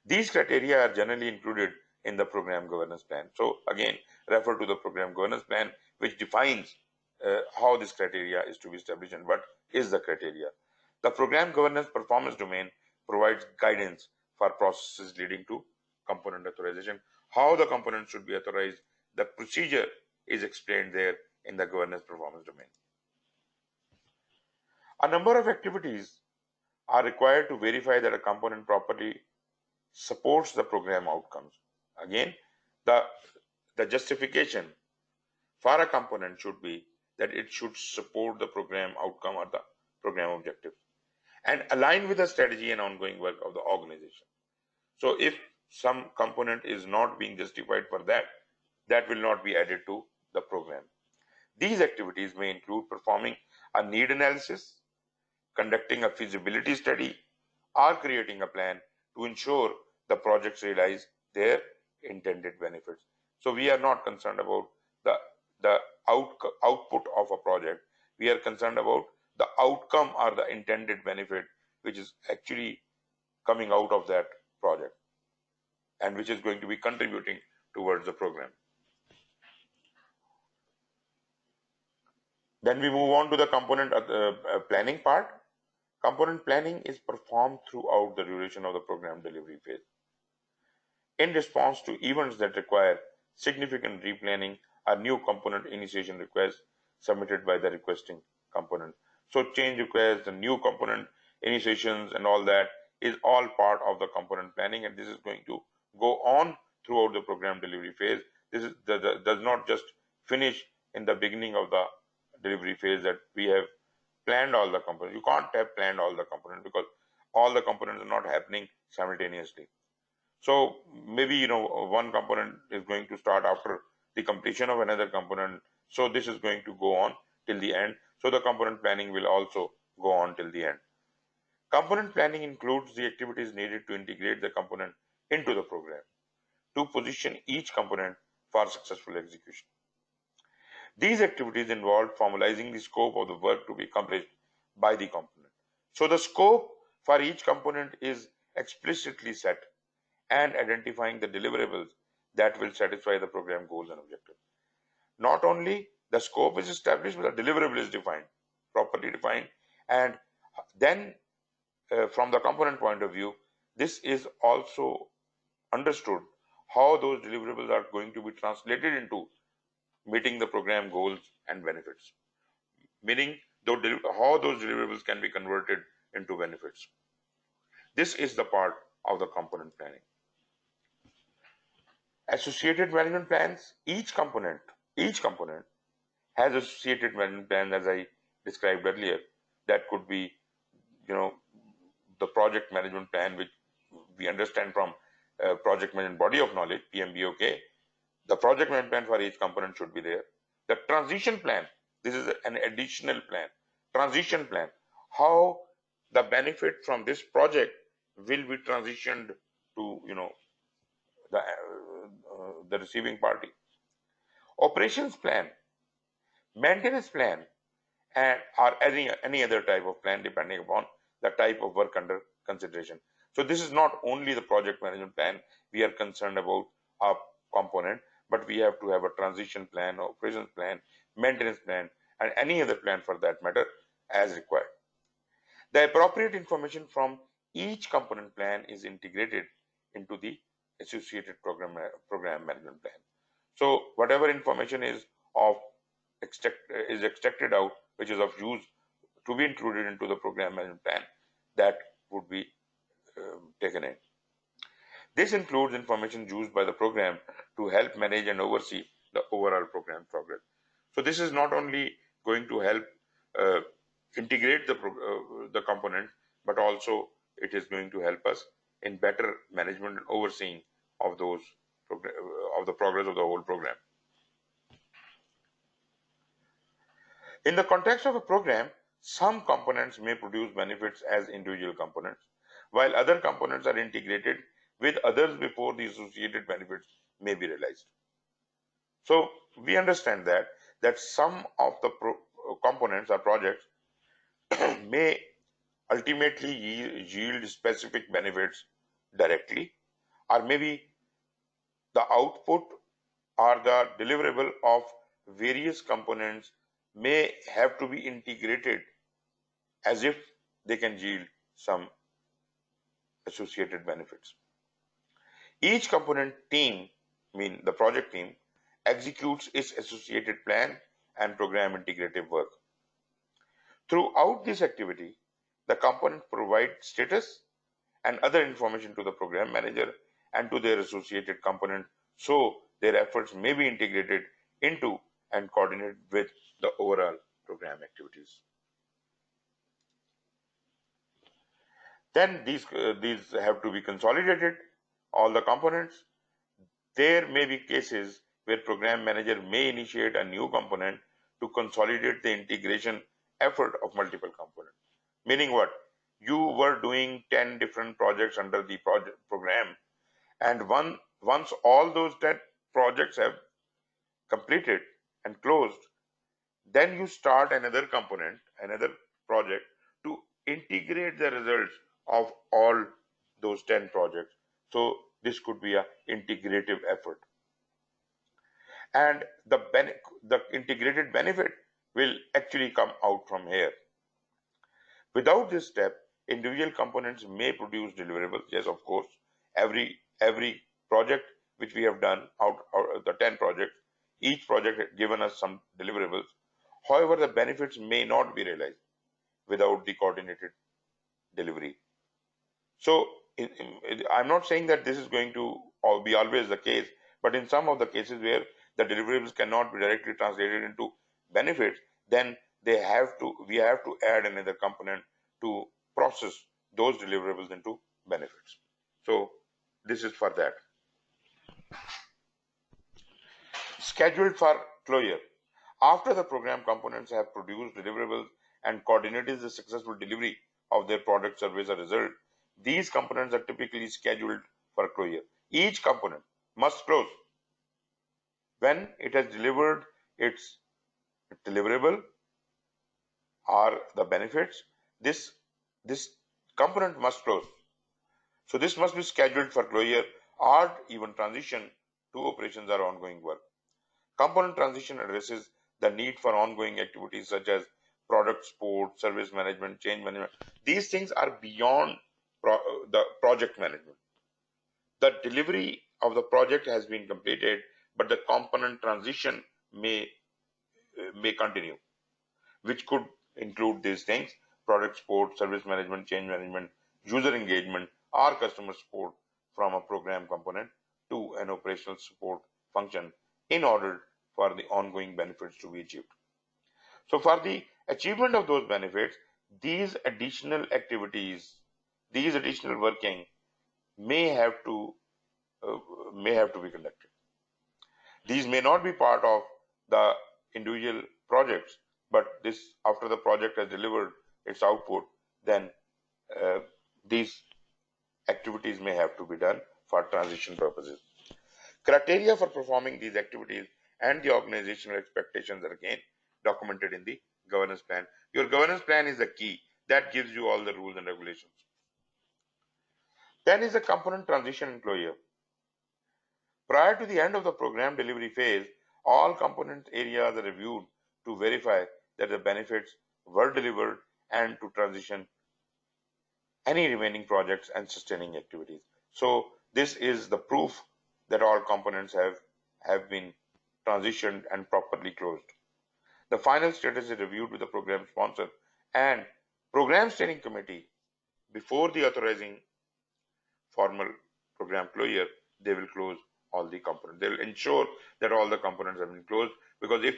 These criteria are generally included in the program governance plan. So again, refer to the program governance plan, which defines how this criteria is to be established and what is the criteria. The program governance performance domain provides guidance for processes leading to component authorization. How the component should be authorized, the procedure is explained there in the governance performance domain. A number of activities are required to verify that a component properly supports the program outcomes. Again, the justification for a component should be that it should support the program outcome or the program objective and align with the strategy and ongoing work of the organization. So if some component is not being justified for that, that will not be added to the program. These activities may include performing a need analysis, conducting a feasibility study, or creating a plan to ensure the projects realize their intended benefits. So we are not concerned about the output of a project. We are concerned about the outcome or the intended benefit which is actually coming out of that project and which is going to be contributing towards the program. Then we move on to the component planning part. Component planning is performed throughout the duration of the program delivery phase. In response to events that require significant replanning or new component initiation requests submitted by the requesting component. So change requests, the new component initiations and all that is all part of the component planning, and this is going to go on throughout the program delivery phase. This is does not just finish in the beginning of the delivery phase that we have planned all the components. You can't have planned all the components because all the components are not happening simultaneously. So maybe one component is going to start after the completion of another component. So this is going to go on till the end. So the component planning will also go on till the end. Component planning includes the activities needed to integrate the component into the program to position each component for successful execution. These activities involve formalizing the scope of the work to be accomplished by the component. So the scope for each component is explicitly set and identifying the deliverables that will satisfy the program goals and objectives. Not only the scope is established, but the deliverable is defined, properly defined, and then from the component point of view, this is also understood how those deliverables are going to be translated into meeting the program goals and benefits, meaning how those deliverables can be converted into benefits. This is the part of the component planning. Associated management plans, each component has associated management plans, as I described earlier. That could be, the project management plan, which we understand from project management body of knowledge, PMBOK. The project management plan for each component should be there. The transition plan, this is an additional plan. Transition plan, how the benefit from this project will be transitioned to the receiving party. Operations plan, maintenance plan, and or any other type of plan depending upon the type of work under consideration. So this is not only the project management plan we are concerned about a component, but we have to have a transition plan, operations plan, maintenance plan, and any other plan for that matter as required. The appropriate information from each component plan is integrated into the associated program management plan. So whatever information is extracted out, which is of use to be included into the program management plan, that would be taken in. This includes information used by the program to help manage and oversee the overall program progress. So this is not only going to help uh, integrate the component, but also it is going to help us in better management and overseeing of those of the progress of the whole program. In the context of a program, some components may produce benefits as individual components, while other components are integrated with others before the associated benefits may be realized. So we understand that some of the components or projects may ultimately yield specific benefits directly, or maybe the output or the deliverable of various components may have to be integrated as if they can yield some associated benefits. Each component team, the project team, executes its associated plan and program integrative work. Throughout this activity, the component provides status and other information to the program manager and to their associated component, so their efforts may be integrated into and coordinated with the overall program activities. Then these have to be consolidated, all the components. There may be cases where program manager may initiate a new component to consolidate the integration effort of multiple components. Meaning what? You were doing 10 different projects under the program, and once all those 10 projects have completed and closed, then you start another component, another project to integrate the results of all those 10 projects. So this could be a integrative effort. And the integrated benefit will actually come out from here. Without this step, individual components may produce deliverables. Yes, of course, every project which we have done out of the 10 projects, each project has given us some deliverables. However, the benefits may not be realized without the coordinated delivery. So I'm not saying that this is going to be always the case, but in some of the cases where the deliverables cannot be directly translated into benefits, then we have to add another component to process those deliverables into benefits. So this is for that. Scheduled for closure. After the program components have produced deliverables and coordinated the successful delivery of their product, service, or result, these components are typically scheduled for closure. Each component must close when it has delivered its deliverable or the benefits. This component must close. So this must be scheduled for closure or even transition to operations or ongoing work. Component transition addresses the need for ongoing activities such as product support, service management, change management. These things are beyond the project management. The delivery of the project has been completed, but the component transition may continue, which could include these things: product support, service management, change management, user engagement, or customer support from a program component to an operational support function in order for the ongoing benefits to be achieved. So for the achievement of those benefits, these additional activities, these additional working may have to be conducted. These may not be part of the individual projects, but this, after the project has delivered its output, then these activities may have to be done for transition purposes. Criteria for performing these activities and the organizational expectations are again documented in the governance plan. Your governance plan is the key that gives you all the rules and regulations. Then is the component transition and closure. Prior to the end of the program delivery phase, all component areas are reviewed to verify that the benefits were delivered and to transition any remaining projects and sustaining activities. So this is the proof that all components have been transitioned and properly closed. The final status is reviewed with the program sponsor and program steering committee before the authorizing formal program closure. They will close all the components. They will ensure that all the components have been closed, because if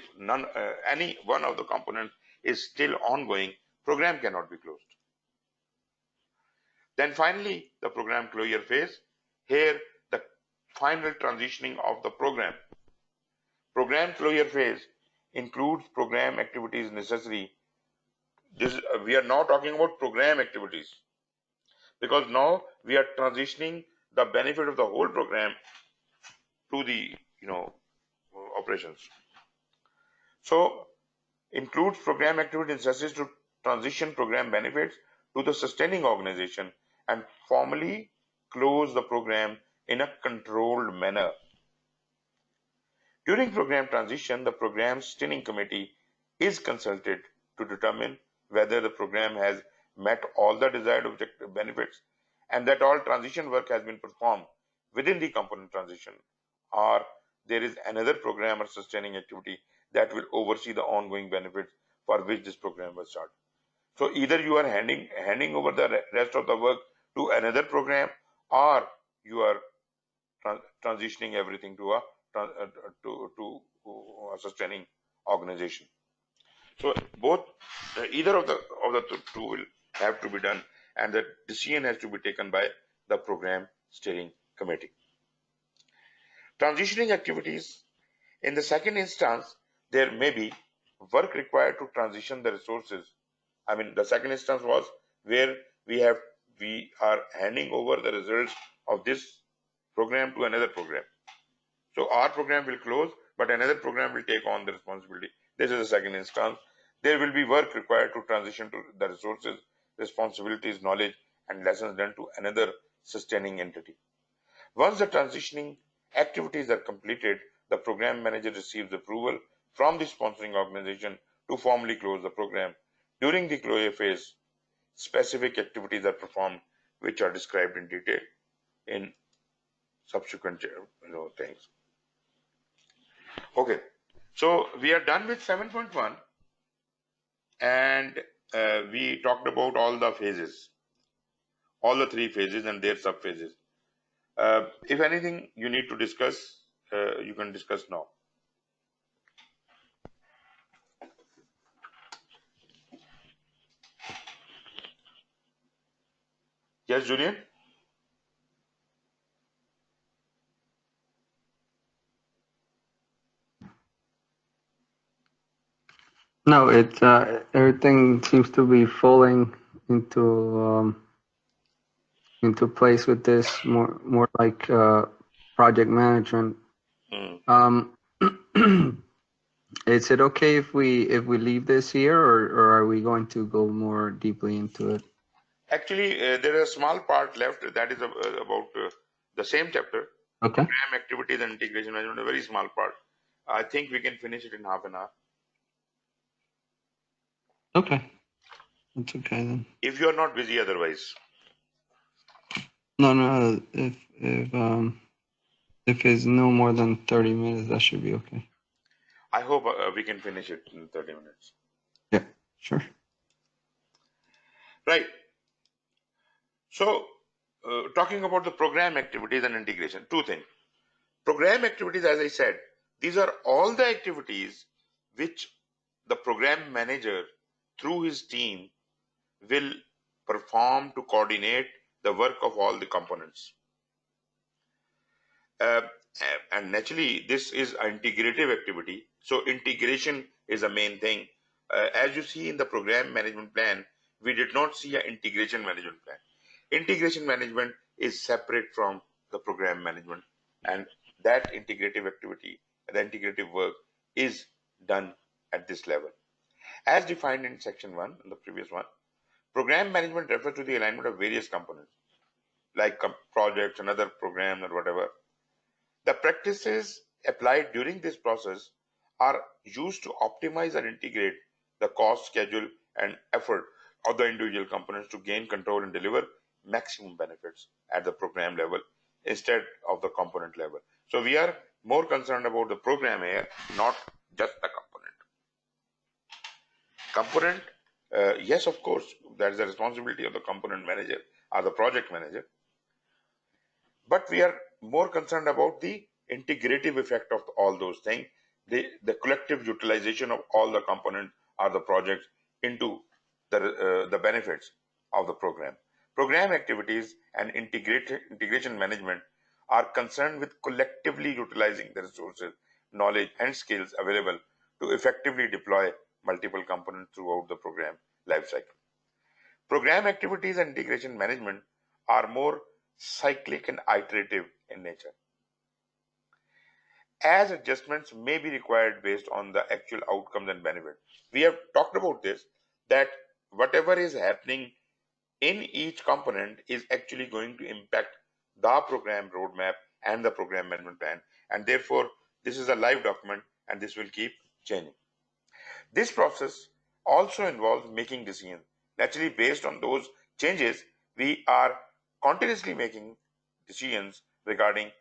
any one of the components is still ongoing, program cannot be closed. Then finally, the program closure phase. Here, the final transitioning of the program. Program closure phase includes program activities necessary. We are now talking about program activities, because now we are transitioning the benefit of the whole program to the operations. So includes program activities necessary to transition program benefits to the sustaining organization and formally close the program in a controlled manner. During program transition, the program steering committee is consulted to determine whether the program has met all the desired objective benefits and that all transition work has been performed within the component transition, or there is another program or sustaining activity that will oversee the ongoing benefits for which this program was started. So either you are handing over the rest of the work to another program, or you are transitioning everything to a sustaining organization. So both either of the two will have to be done, and the decision has to be taken by the program steering committee. Transitioning activities. In the second instance, there may be work required to transition the resources. I mean, the second instance was where we are handing over the results of this program to another program. So our program will close, but another program will take on the responsibility. This is the second instance. There will be work required to transition to the resources, responsibilities, knowledge, and lessons learned to another sustaining entity. Once the transitioning activities are completed, the program manager receives approval from the sponsoring organization to formally close the program. During the closure phase, specific activities are performed which are described in detail in subsequent things. Okay, so we are done with 7.1, and we talked about all the phases, all the three phases and their subphases. If anything you need to discuss, you can discuss now. Yes, Julian? No, it's everything seems to be falling into place with this more like project management. Hmm. Um, is it okay if we leave this here, or are we going to go more deeply into it? Actually, there is a small part left that is about the same chapter, Okay. program activities and integration management, a very small part. I think we can finish it in half an hour. Okay. That's okay then. If you are not busy otherwise. No, no. If it's no more than 30 minutes, that should be okay. I hope we can finish it in 30 minutes. Yeah. Sure. Right. So, talking about the program activities and integration, two things. Program activities, as I said, these are all the activities which the program manager through his team will perform to coordinate the work of all the components. Uh, and naturally, this is an integrative activity. So integration is a main thing. As you see in the program management plan, we did not see an integration management plan. Integration management is separate from the program management, and that integrative activity, the integrative work is done at this level. As defined in section 1, in the previous one, program management refers to the alignment of various components, like projects and other programs or whatever. The practices applied during this process are used to optimize and integrate the cost, schedule, and effort of the individual components to gain control and deliver maximum benefits at the program level instead of the component level. So we are more concerned about the program here, not just the component. Component, yes, of course, that is the responsibility of the component manager or the project manager. But we are more concerned about the integrative effect of all those things, the collective utilization of all the components or the projects into the benefits of the program. Program activities and integration management are concerned with collectively utilizing the resources, knowledge, and skills available to effectively deploy multiple components throughout the program lifecycle. Program activities and integration management are more cyclic and iterative in nature, as adjustments may be required based on the actual outcomes and benefits. We have talked about this, that whatever is happening in each component is actually going to impact the program roadmap and the program management plan, and therefore this is a live document and this will keep changing. This process also involves making decisions. Naturally, based on those changes, we are continuously making decisions regarding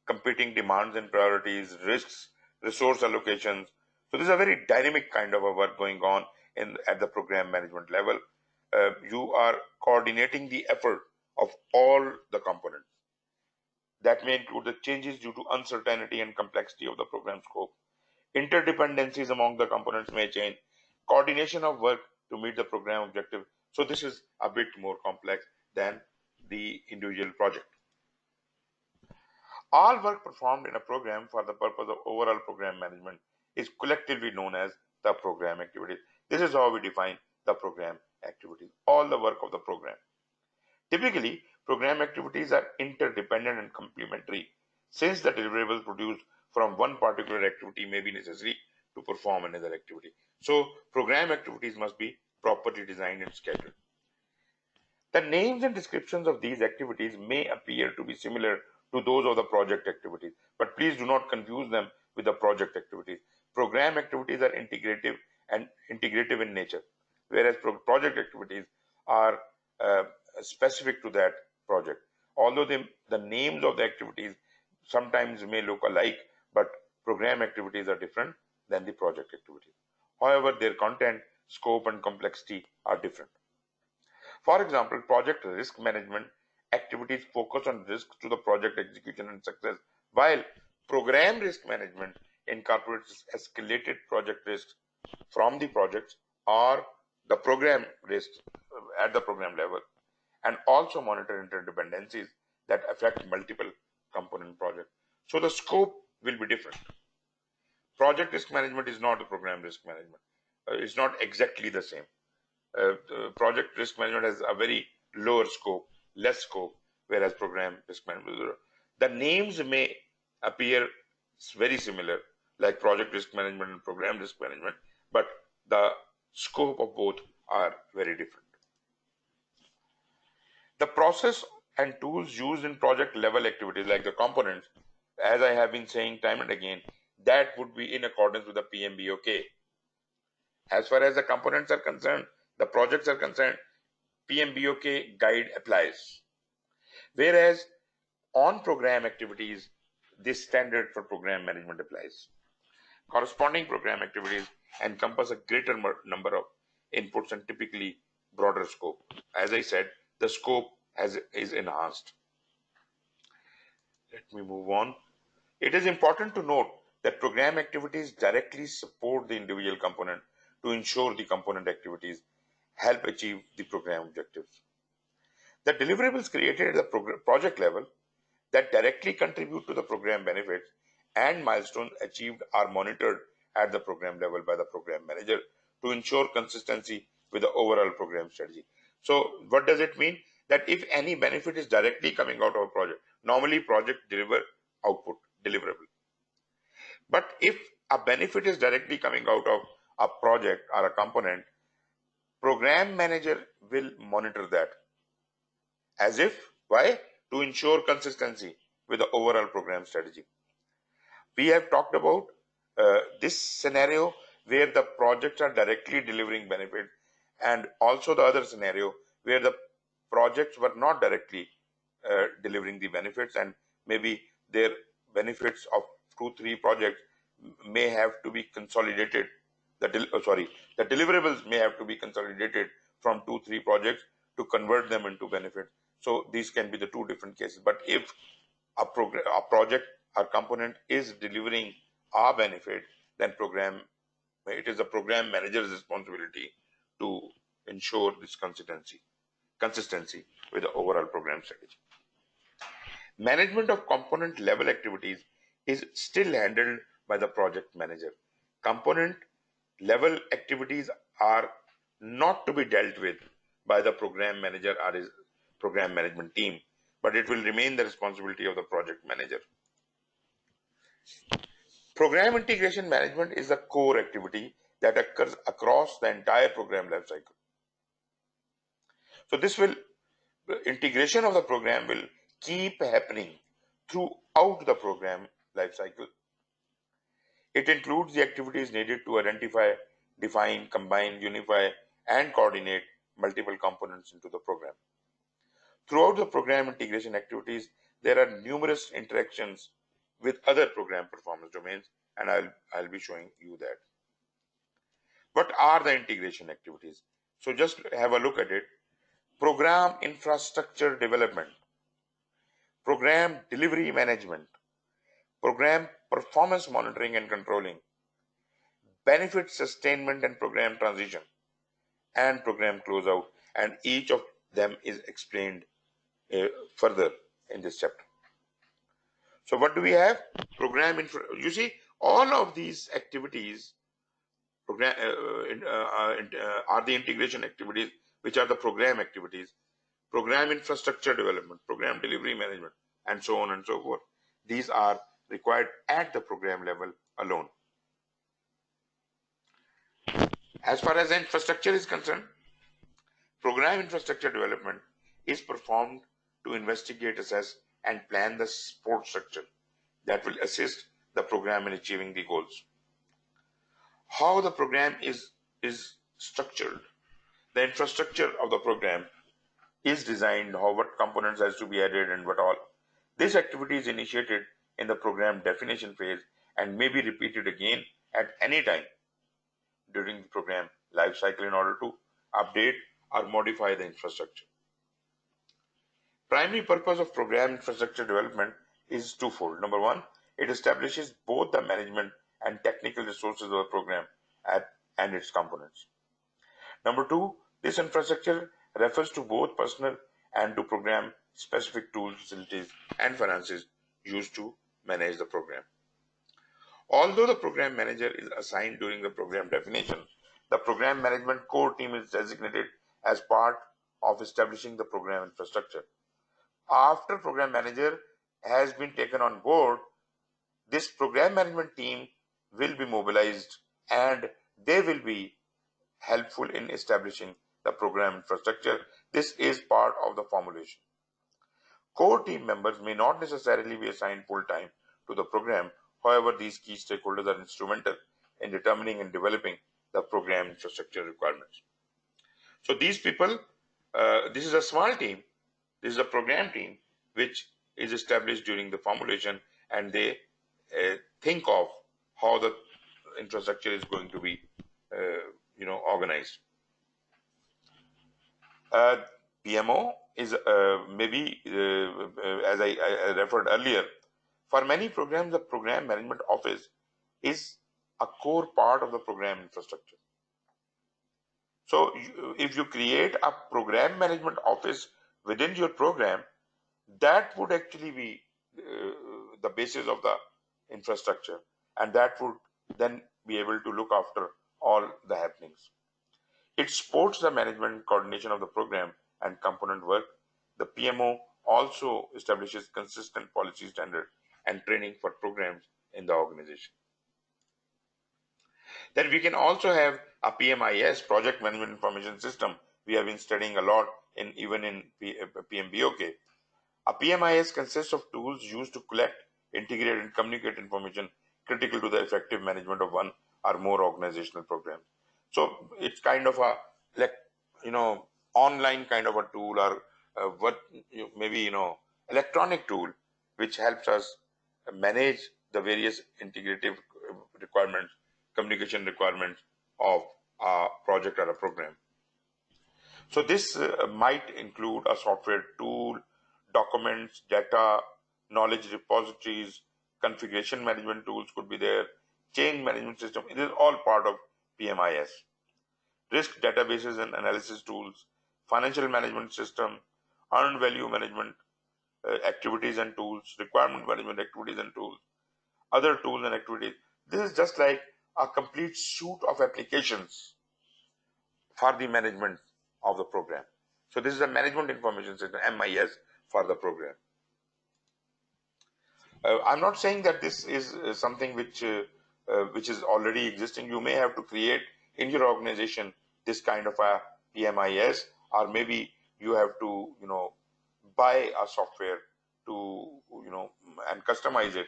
competing demands and priorities, risks, resource allocations. So this is a very dynamic kind of a work going on at the program management level. You are coordinating the effort of all the components. That may include the changes due to uncertainty and complexity of the program scope. Interdependencies among the components may change. Coordination of work to meet the program objective. So this is a bit more complex than the individual project. All work performed in a program for the purpose of overall program management is collectively known as the program activities. This is how we define the program activities, all the work of the program. Typically, program activities are interdependent and complementary, since the deliverables produced from one particular activity may be necessary to perform another activity. So, program activities must be properly designed and scheduled. The names and descriptions of these activities may appear to be similar to those of the project activities, but please do not confuse them with the project activities. Program activities are integrative in nature, whereas project activities are uh, specific to that project. Although the names of the activities sometimes may look alike, but program activities are different than the project activities. However, their content, scope, and complexity are different. For example, project risk management activities focus on risks to the project execution and success, while program risk management incorporates escalated project risks from the projects or the program risks at the program level, and also monitor interdependencies that affect multiple component projects. So the scope will be different. Project risk management is not the program risk management. it's not exactly the same. Project risk management has a very lower scope, less scope, whereas program risk management, the names may appear very similar, like project risk management and program risk management, but the scope of both are very different. The process and tools used in project level activities like the components, as I have been saying time and again, that would be in accordance with the PMBOK. As far as the components are concerned, the projects are concerned, PMBOK guide applies. Whereas on program activities, this standard for program management applies. Corresponding program activities encompass a greater number of inputs and typically broader scope. As I said, the scope is enhanced. Let me move on. It is important to note that program activities directly support the individual component to ensure the component activities help achieve the program objectives. The deliverables created at the project level that directly contribute to the program benefits and milestones achieved are monitored at the program level by the program manager to ensure consistency with the overall program strategy. So what does it mean? That if any benefit is directly coming out of a project, normally project deliver output, deliverable. But if a benefit is directly coming out of a project or a component, program manager will monitor that. As if, why? To ensure consistency with the overall program strategy. We have talked about this scenario where the projects are directly delivering benefit, and also the other scenario where the projects were not directly delivering the benefits, and maybe their benefits of 2-3 projects may have to be consolidated. The deliverables may have to be consolidated from 2-3 projects to convert them into benefits. So these can be the two different cases. But if a project or component is delivering a benefit, then it is the program manager's responsibility to ensure this consistency with the overall program strategy. Management of component level activities is still handled by the project manager. Component level activities are not to be dealt with by the program manager or his program management team, but it will remain the responsibility of the project manager. Program integration management is a core activity that occurs across the entire program lifecycle. So the integration of the program will keep happening throughout the program lifecycle. It includes the activities needed to identify, define, combine, unify, and coordinate multiple components into the program. Throughout the program integration activities, there are numerous interactions with other program performance domains, and I'll be showing you that. What are the integration activities? So just have a look at it. Program infrastructure development, program delivery management, program performance monitoring and controlling, benefit sustainment and program transition, and program closeout, and each of them is explained further in this chapter. So what do we have? You see, all of these activities are the integration activities, which are the program activities, program infrastructure development, program delivery management, and so on and so forth. These are required at the program level alone. As far as the infrastructure is concerned, program infrastructure development is performed to investigate, assess, and plan the support structure that will assist the program in achieving the goals. How the program is structured, the infrastructure of the program is designed, what components has to be added and what all. This activity is initiated in the program definition phase and may be repeated again at any time during the program life cycle in order to update or modify the infrastructure. Primary purpose of program infrastructure development is twofold. Number one, it establishes both the management and technical resources of the program and its components. Number two, this infrastructure refers to both personnel and to program specific tools, facilities, and finances used to manage the program. Although the program manager is assigned during the program definition, The program management core team is designated as part of establishing the program infrastructure. After program manager has been taken on board, this program management team will be mobilized and they will be helpful in establishing the program infrastructure. This is part of the formulation. Core team members may not necessarily be assigned full-time to the program. However, these key stakeholders are instrumental in determining and developing the program infrastructure requirements. So these people, this is a small team, this is a program team which is established during the formulation, and they think of how the infrastructure is going to be organized. PMO is maybe as I referred earlier, for many programs the program management office is a core part of the program infrastructure. So if you create a program management office within your program, that would actually be the basis of the infrastructure, and that would then be able to look after all the happenings. It supports the management and coordination of the program and component work. The PMO also establishes consistent policy standard and training for programs in the organization. Then we can also have a PMIS, Project Management Information System. We have been studying a lot even in PMBOK. A PMIS consists of tools used to collect, integrate, and communicate information critical to the effective management of one or more organizational programs. So it's kind of a online kind of a tool, or maybe electronic tool which helps us manage the various integrative requirements, communication requirements of a project or a program. So this might include a software tool, documents, data, knowledge repositories, configuration management tools could be there, change management system. It is all part of PMIS. Risk databases and analysis tools, financial management system, earned value management activities and tools, requirement management activities and tools, other tools and activities. This is just like a complete suite of applications for the management of the program. So this is a management information system, MIS, for the program. I'm not saying that this is something which is already existing. You may have to create in your organization this kind of a PMIS, or maybe you have to buy a software to and customize it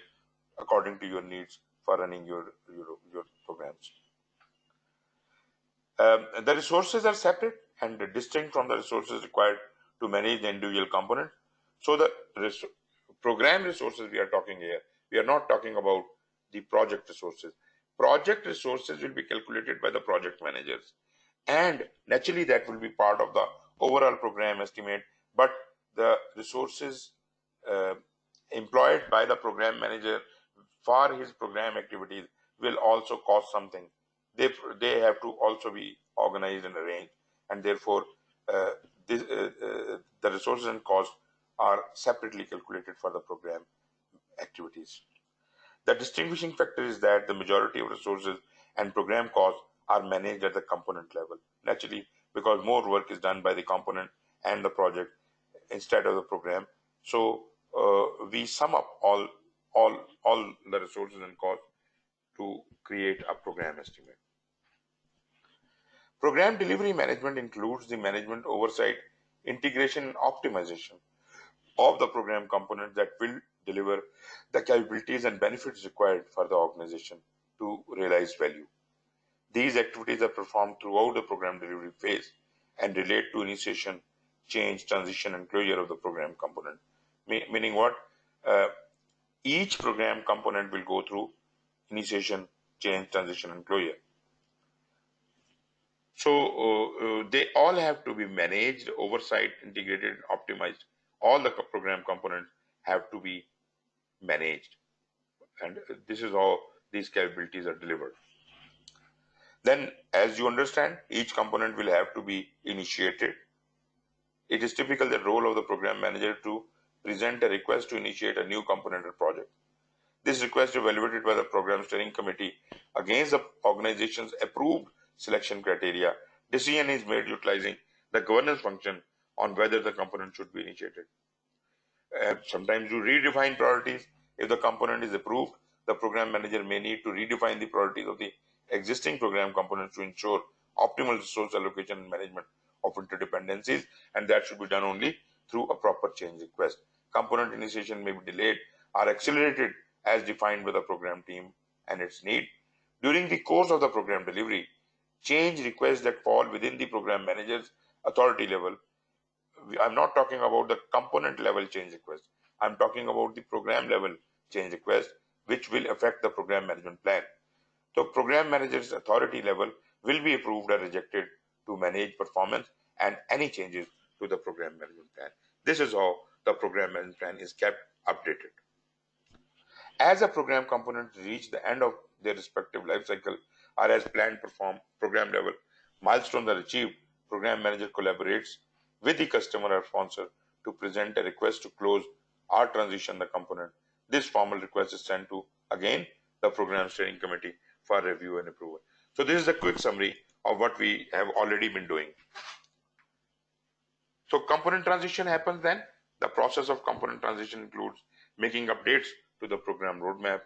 according to your needs for running your programs. The resources are separate and distinct from the resources required to manage the individual component. So the program resources we are talking here, we are not talking about the project resources. Project resources will be calculated by the project managers, and naturally that will be part of the overall program estimate, but the resources employed by the program manager for his program activities will also cost something. They have to also be organized and arranged, and therefore the resources and costs are separately calculated for the program activities. The distinguishing factor is that the majority of resources and program costs are managed at the component level, naturally, because more work is done by the component and the project instead of the program. So we sum up all the resources and costs to create a program estimate. Program delivery management includes the management, oversight, integration, and optimization of the program components that will deliver the capabilities and benefits required for the organization to realize value. These activities are performed throughout the program delivery phase and relate to initiation, change, transition, and closure of the program component. Meaning what? Each program component will go through initiation, change, transition, and closure. So they all have to be managed, oversight, integrated, optimized. All the program components have to be managed, and this is how these capabilities are delivered. Then, as you understand, each component will have to be initiated. It is typical the role of the program manager to present a request to initiate a new component or project. This request is evaluated by the program steering committee against the organization's approved selection criteria. Decision is made utilizing the governance function on whether the component should be initiated. Sometimes you redefine priorities. If the component is approved, the program manager may need to redefine the priorities of the existing program components to ensure optimal resource allocation and management of interdependencies, and that should be done only through a proper change request. Component initiation may be delayed or accelerated as defined by the program team and its need. During the course of the program delivery, change requests that fall within the program manager's authority level. I'm not talking about the component level change request. I'm talking about the program level change request, which will affect the program management plan. So program manager's authority level will be approved or rejected to manage performance and any changes to the program management plan. This is how the program management plan is kept updated. As a program component reach the end of their respective life cycle or as planned program level milestones are achieved, program manager collaborates with the customer or sponsor to present a request to close or transition the component. This formal request is sent to, again, the program steering committee for review and approval. So this is a quick summary of what we have already been doing. So component transition happens then. The process of component transition includes making updates to the program roadmap.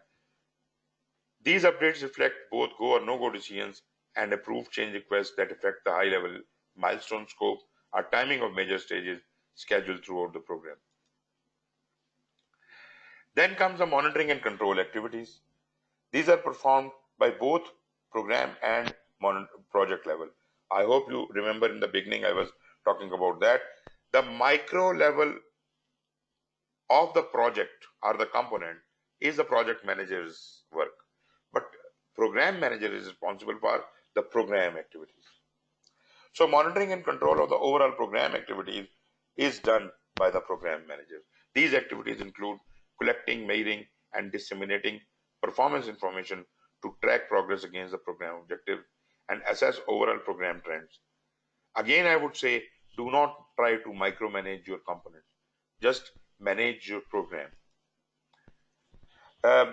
These updates reflect both go or no-go decisions and approved change requests that affect the high-level milestone scope or timing of major stages scheduled throughout the program. Then comes the monitoring and control activities. These are performed by both program and project level. I hope you remember in the beginning I was talking about that. The micro level of the project or the component is the project manager's work, but program manager is responsible for the program activities. So monitoring and control of the overall program activities is done by the program manager. These activities include collecting, measuring, and disseminating performance information to track progress against the program objectives and assess overall program trends. Again, I would say do not try to micromanage your components. Just manage your program.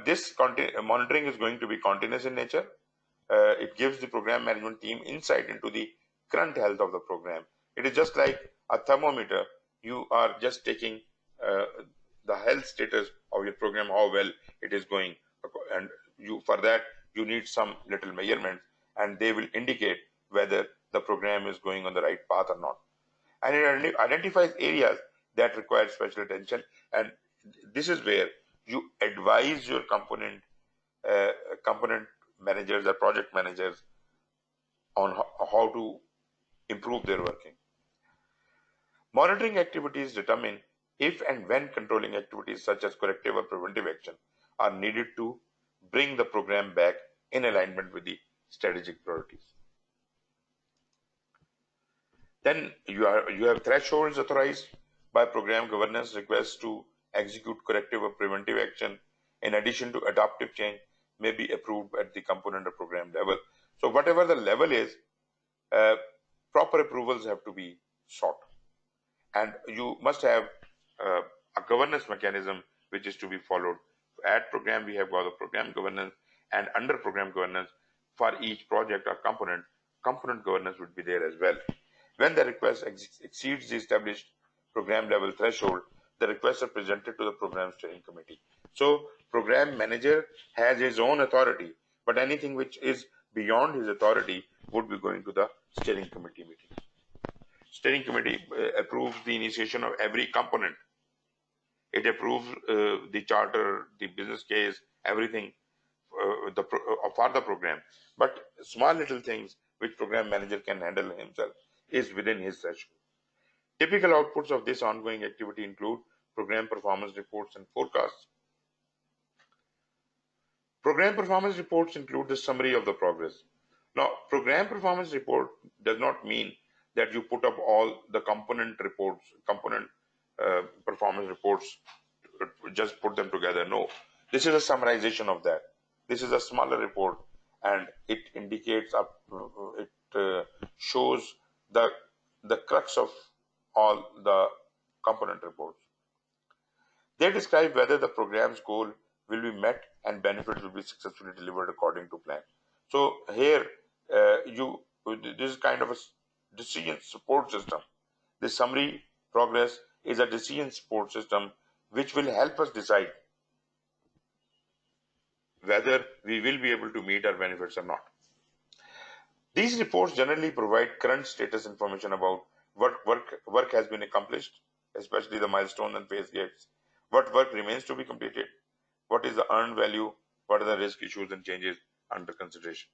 This monitoring is going to be continuous in nature. It gives the program management team insight into the current health of the program. It is just like a thermometer. You are just taking the health status of your program, how well it is going, and for that you need some little measurements, and they will indicate whether the program is going on the right path or not. And it identifies areas that require special attention, and this is where you advise your component managers or project managers on how to improve their working. Monitoring activities determine if and when controlling activities such as corrective or preventive action are needed to bring the program back in alignment with the strategic priorities. Then you have thresholds authorized by program governance requests to execute corrective or preventive action in addition to adaptive change may be approved at the component or program level. So whatever the level is, proper approvals have to be sought, and you must have a governance mechanism which is to be followed. At program we have got the program governance, and under program governance for each project or component governance would be there as well. When the request exceeds the established program level threshold, the requests are presented to the program steering committee. So program manager has his own authority, but anything which is beyond his authority would be going to the steering committee meeting. Steering committee approves the initiation of every component. It approves the charter, the business case, everything for the program. But small little things which program manager can handle himself is within his threshold. Typical outputs of this ongoing activity include program performance reports and forecasts. Program performance reports include the summary of the progress. Now, program performance report does not mean that you put up all the component performance reports, just put them together. No, this is a summarization of that. This is a smaller report, and it indicates it shows the crux of all the component reports. They describe whether the program's goal will be met and benefits will be successfully delivered according to plan. So here you this is kind of a decision support system. This summary progress is a decision support system which will help us decide whether we will be able to meet our benefits or not. These reports generally provide current status information about what work has been accomplished, especially the milestones and phase gates, what work remains to be completed, what is the earned value, what are the risk issues and changes under consideration.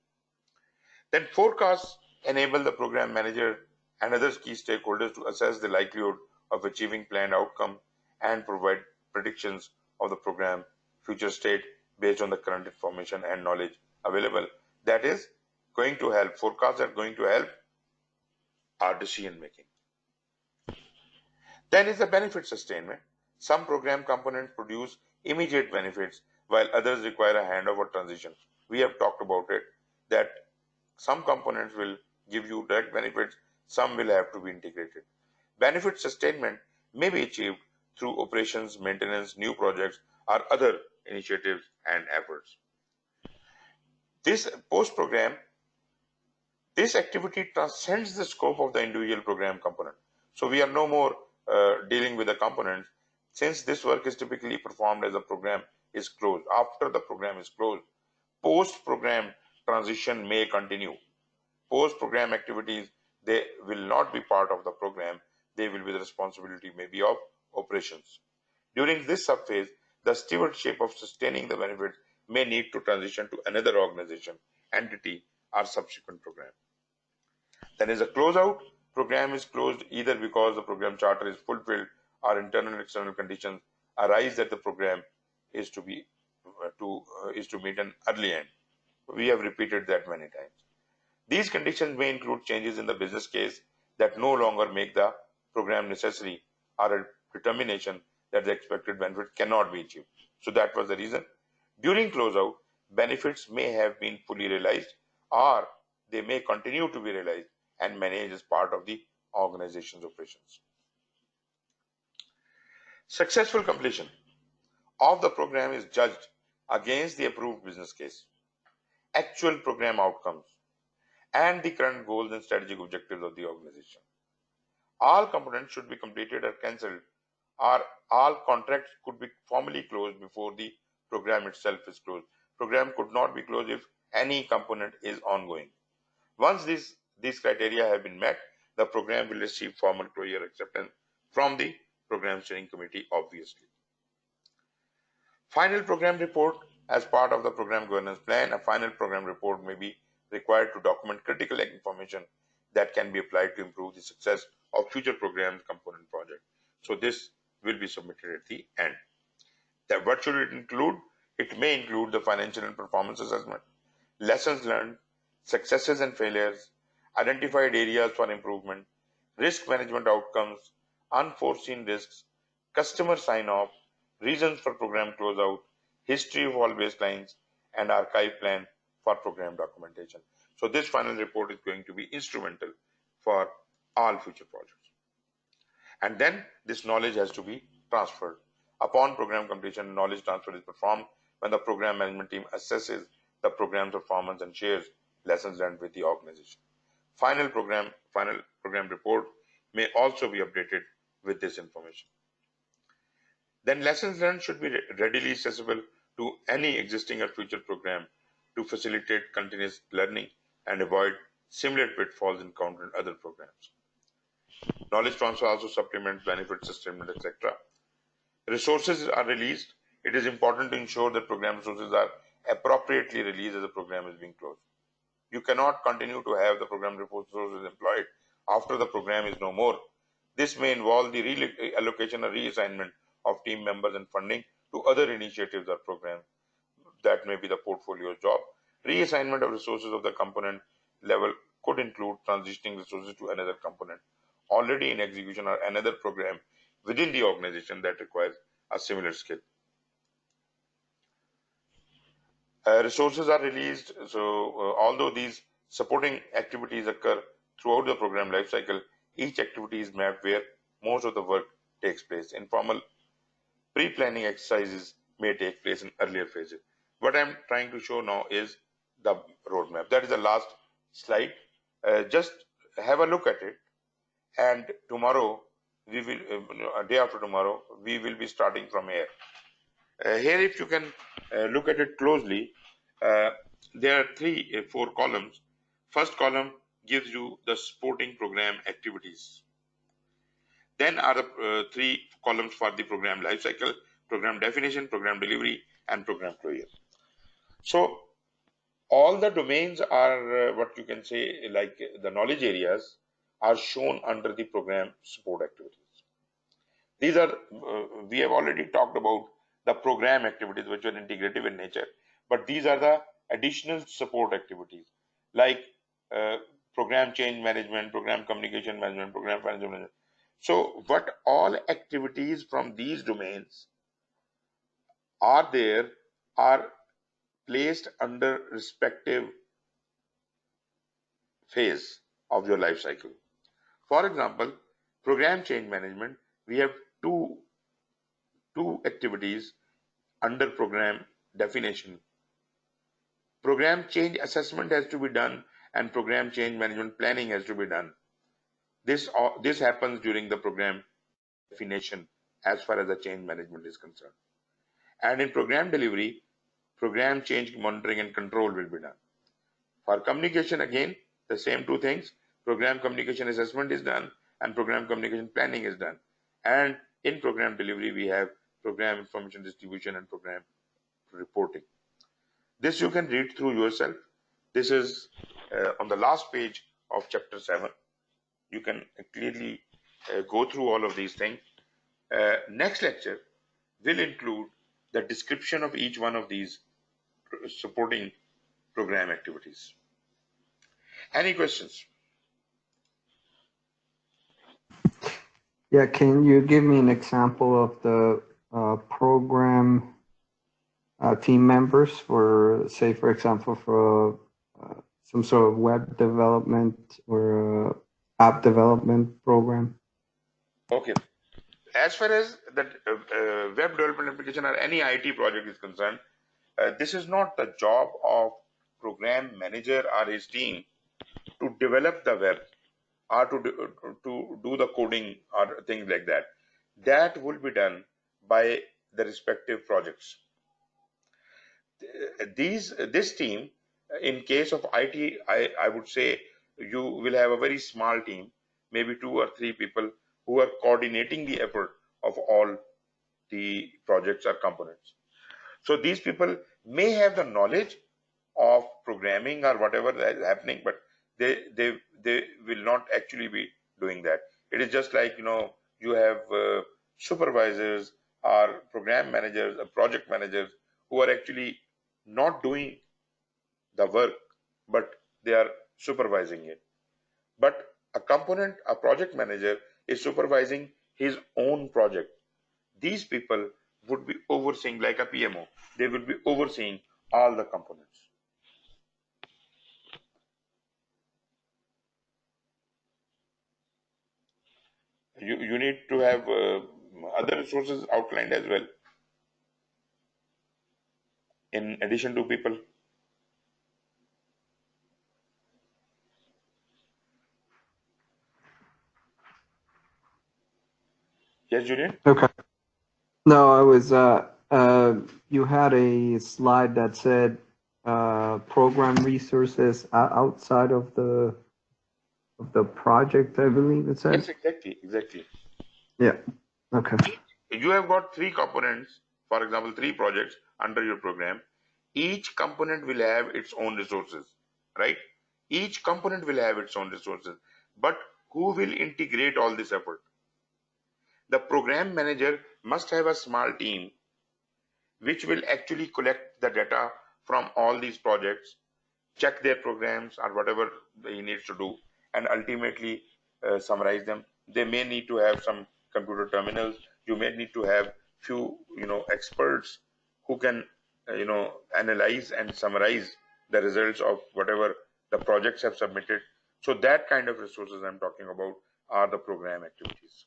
Then forecasts enable the program manager and other key stakeholders to assess the likelihood of achieving planned outcome and provide predictions of the program future state based on the current information and knowledge available. That is going to help, forecasts are going to help our decision making. Then is the benefit sustainment. Some program components produce immediate benefits while others require a handover transition. We have talked about it, that some components will give you direct benefits, some will have to be integrated. Benefit sustainment may be achieved through operations, maintenance, new projects, or other initiatives and efforts. This post-program, this activity transcends the scope of the individual program component. So we are no more dealing with the components, since this work is typically performed as the program is closed. After the program is closed, post-program transition may continue. Post-program activities, they will not be part of the program, they will be the responsibility maybe of operations. During this subphase, the stewardship of sustaining the benefits may need to transition to another organization, entity, or subsequent program. Then is a closeout. Program is closed either because the program charter is fulfilled or internal and external conditions arise that the program is to meet an early end. We have repeated that many times. These conditions may include changes in the business case that no longer make the program necessary, or a determination that the expected benefit cannot be achieved. So that was the reason. During closeout, benefits may have been fully realized, or they may continue to be realized and managed as part of the organization's operations. Successful completion of the program is judged against the approved business case, actual program outcomes, and the current goals and strategic objectives of the organization. All components should be completed or cancelled, or all contracts could be formally closed before the program itself is closed. Program could not be closed if any component is ongoing. Once these criteria have been met, the program will receive formal closure acceptance from the program steering committee, obviously. Final program report. As part of the program governance plan, a final program report may be required to document critical information that can be applied to improve the success of future programs, component project. So this will be submitted at the end. Then what should it include? It may include the financial and performance assessment, lessons learned, successes and failures, identified areas for improvement, risk management outcomes, unforeseen risks, customer sign-off, reasons for program closeout, history of all baselines, and archive plan for program documentation. So this final report is going to be instrumental for all future projects. And then this knowledge has to be transferred. Upon program completion, knowledge transfer is performed when the program management team assesses the program's performance and shares lessons learned with the organization. Final program report may also be updated with this information. Then lessons learned should be readily accessible to any existing or future program to facilitate continuous learning and avoid similar pitfalls encountered in other programs. Knowledge transfer also supplements benefit sustainment, etc. Resources are released. It is important to ensure that program resources are appropriately released as the program is being closed. You cannot continue to have the program resources employed after the program is no more. This may involve the reallocation or reassignment of team members and funding to other initiatives or programs. That may be the portfolio job. Reassignment of resources of the component level could include transitioning resources to another component already in execution or another program within the organization that requires a similar skill. Resources are released. So although these supporting activities occur throughout the program lifecycle, each activity is mapped where most of the work takes place. Informal pre-planning exercises may take place in earlier phases. What I'm trying to show now is the roadmap. That is the last slide. Just have a look at it, and tomorrow we will, day after tomorrow, we will be starting from here. Here, if you can look at it closely, uh, there are four columns. First column gives you the supporting program activities. Then are the three columns for the program lifecycle, program definition, program delivery, and program closure. So all the domains are what you can say, like the knowledge areas are shown under the program support activities. These are, we have already talked about the program activities which are integrative in nature, but these are the additional support activities like uh, program change management, program communication management, program financial management. So what all activities from these domains are there are placed under respective phase of your life cycle. For example, program change management, we have two activities under program definition. Program change assessment has to be done and program change management planning has to be done. This happens during the program definition as far as the change management is concerned. And in program delivery, program change monitoring and control will be done. For communication, again, the same two things. Program communication assessment is done and program communication planning is done. And in program delivery, we have program information distribution and program reporting. This you can read through yourself. This is on the last page of chapter 7. You can clearly go through all of these things. Next lecture will include the description of each one of these supporting program activities. Any questions? Yeah, can you give me an example of the program team members for, say, for example, for some sort of web development or app development program? Okay. As far as the web development application or any IT project is concerned, this is not the job of program manager or his team to develop the web or to do the coding or things like that. That will be done by the respective projects. This team, in case of IT, I would say you will have a very small team, maybe 2 or 3 people who are coordinating the effort of all the projects or components. So these people may have the knowledge of programming or whatever that is happening, but they will not actually be doing that. It is just like, you have supervisors or program managers or project managers who are actually not doing the work, but they are supervising it. But a project manager is supervising his own project. These people would be overseeing, like a PMO, they will be overseeing all the components. You need to have other resources outlined as well, in addition to people. Yes, Julian? Okay. No, I was, you had a slide that said program resources outside of the project, I believe it said. Yes, exactly. Yeah. Okay. You have got 3 components, for example, 3 projects under your program. Each component will have its own resources, right? Each component will have its own resources. But who will integrate all this effort? The program manager must have a small team which will actually collect the data from all these projects, check their programs or whatever he needs to do, and ultimately summarize them. They may need to have some computer terminals. You may need to have few, experts who can, analyze and summarize the results of whatever the projects have submitted. So that kind of resources I'm talking about are the program activities.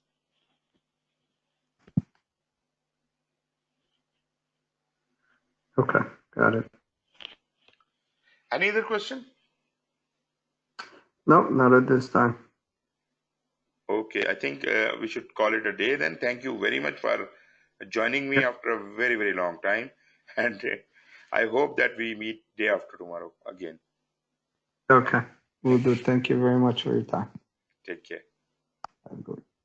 Okay. Got it. Any other question? No, not at this time. Okay, I think we should call it a day then. Thank you very much for joining me Yeah. after a very, very long time. And I hope that we meet day after tomorrow again. Okay, will do. Thank you very much for your time. Take care. Have a good one.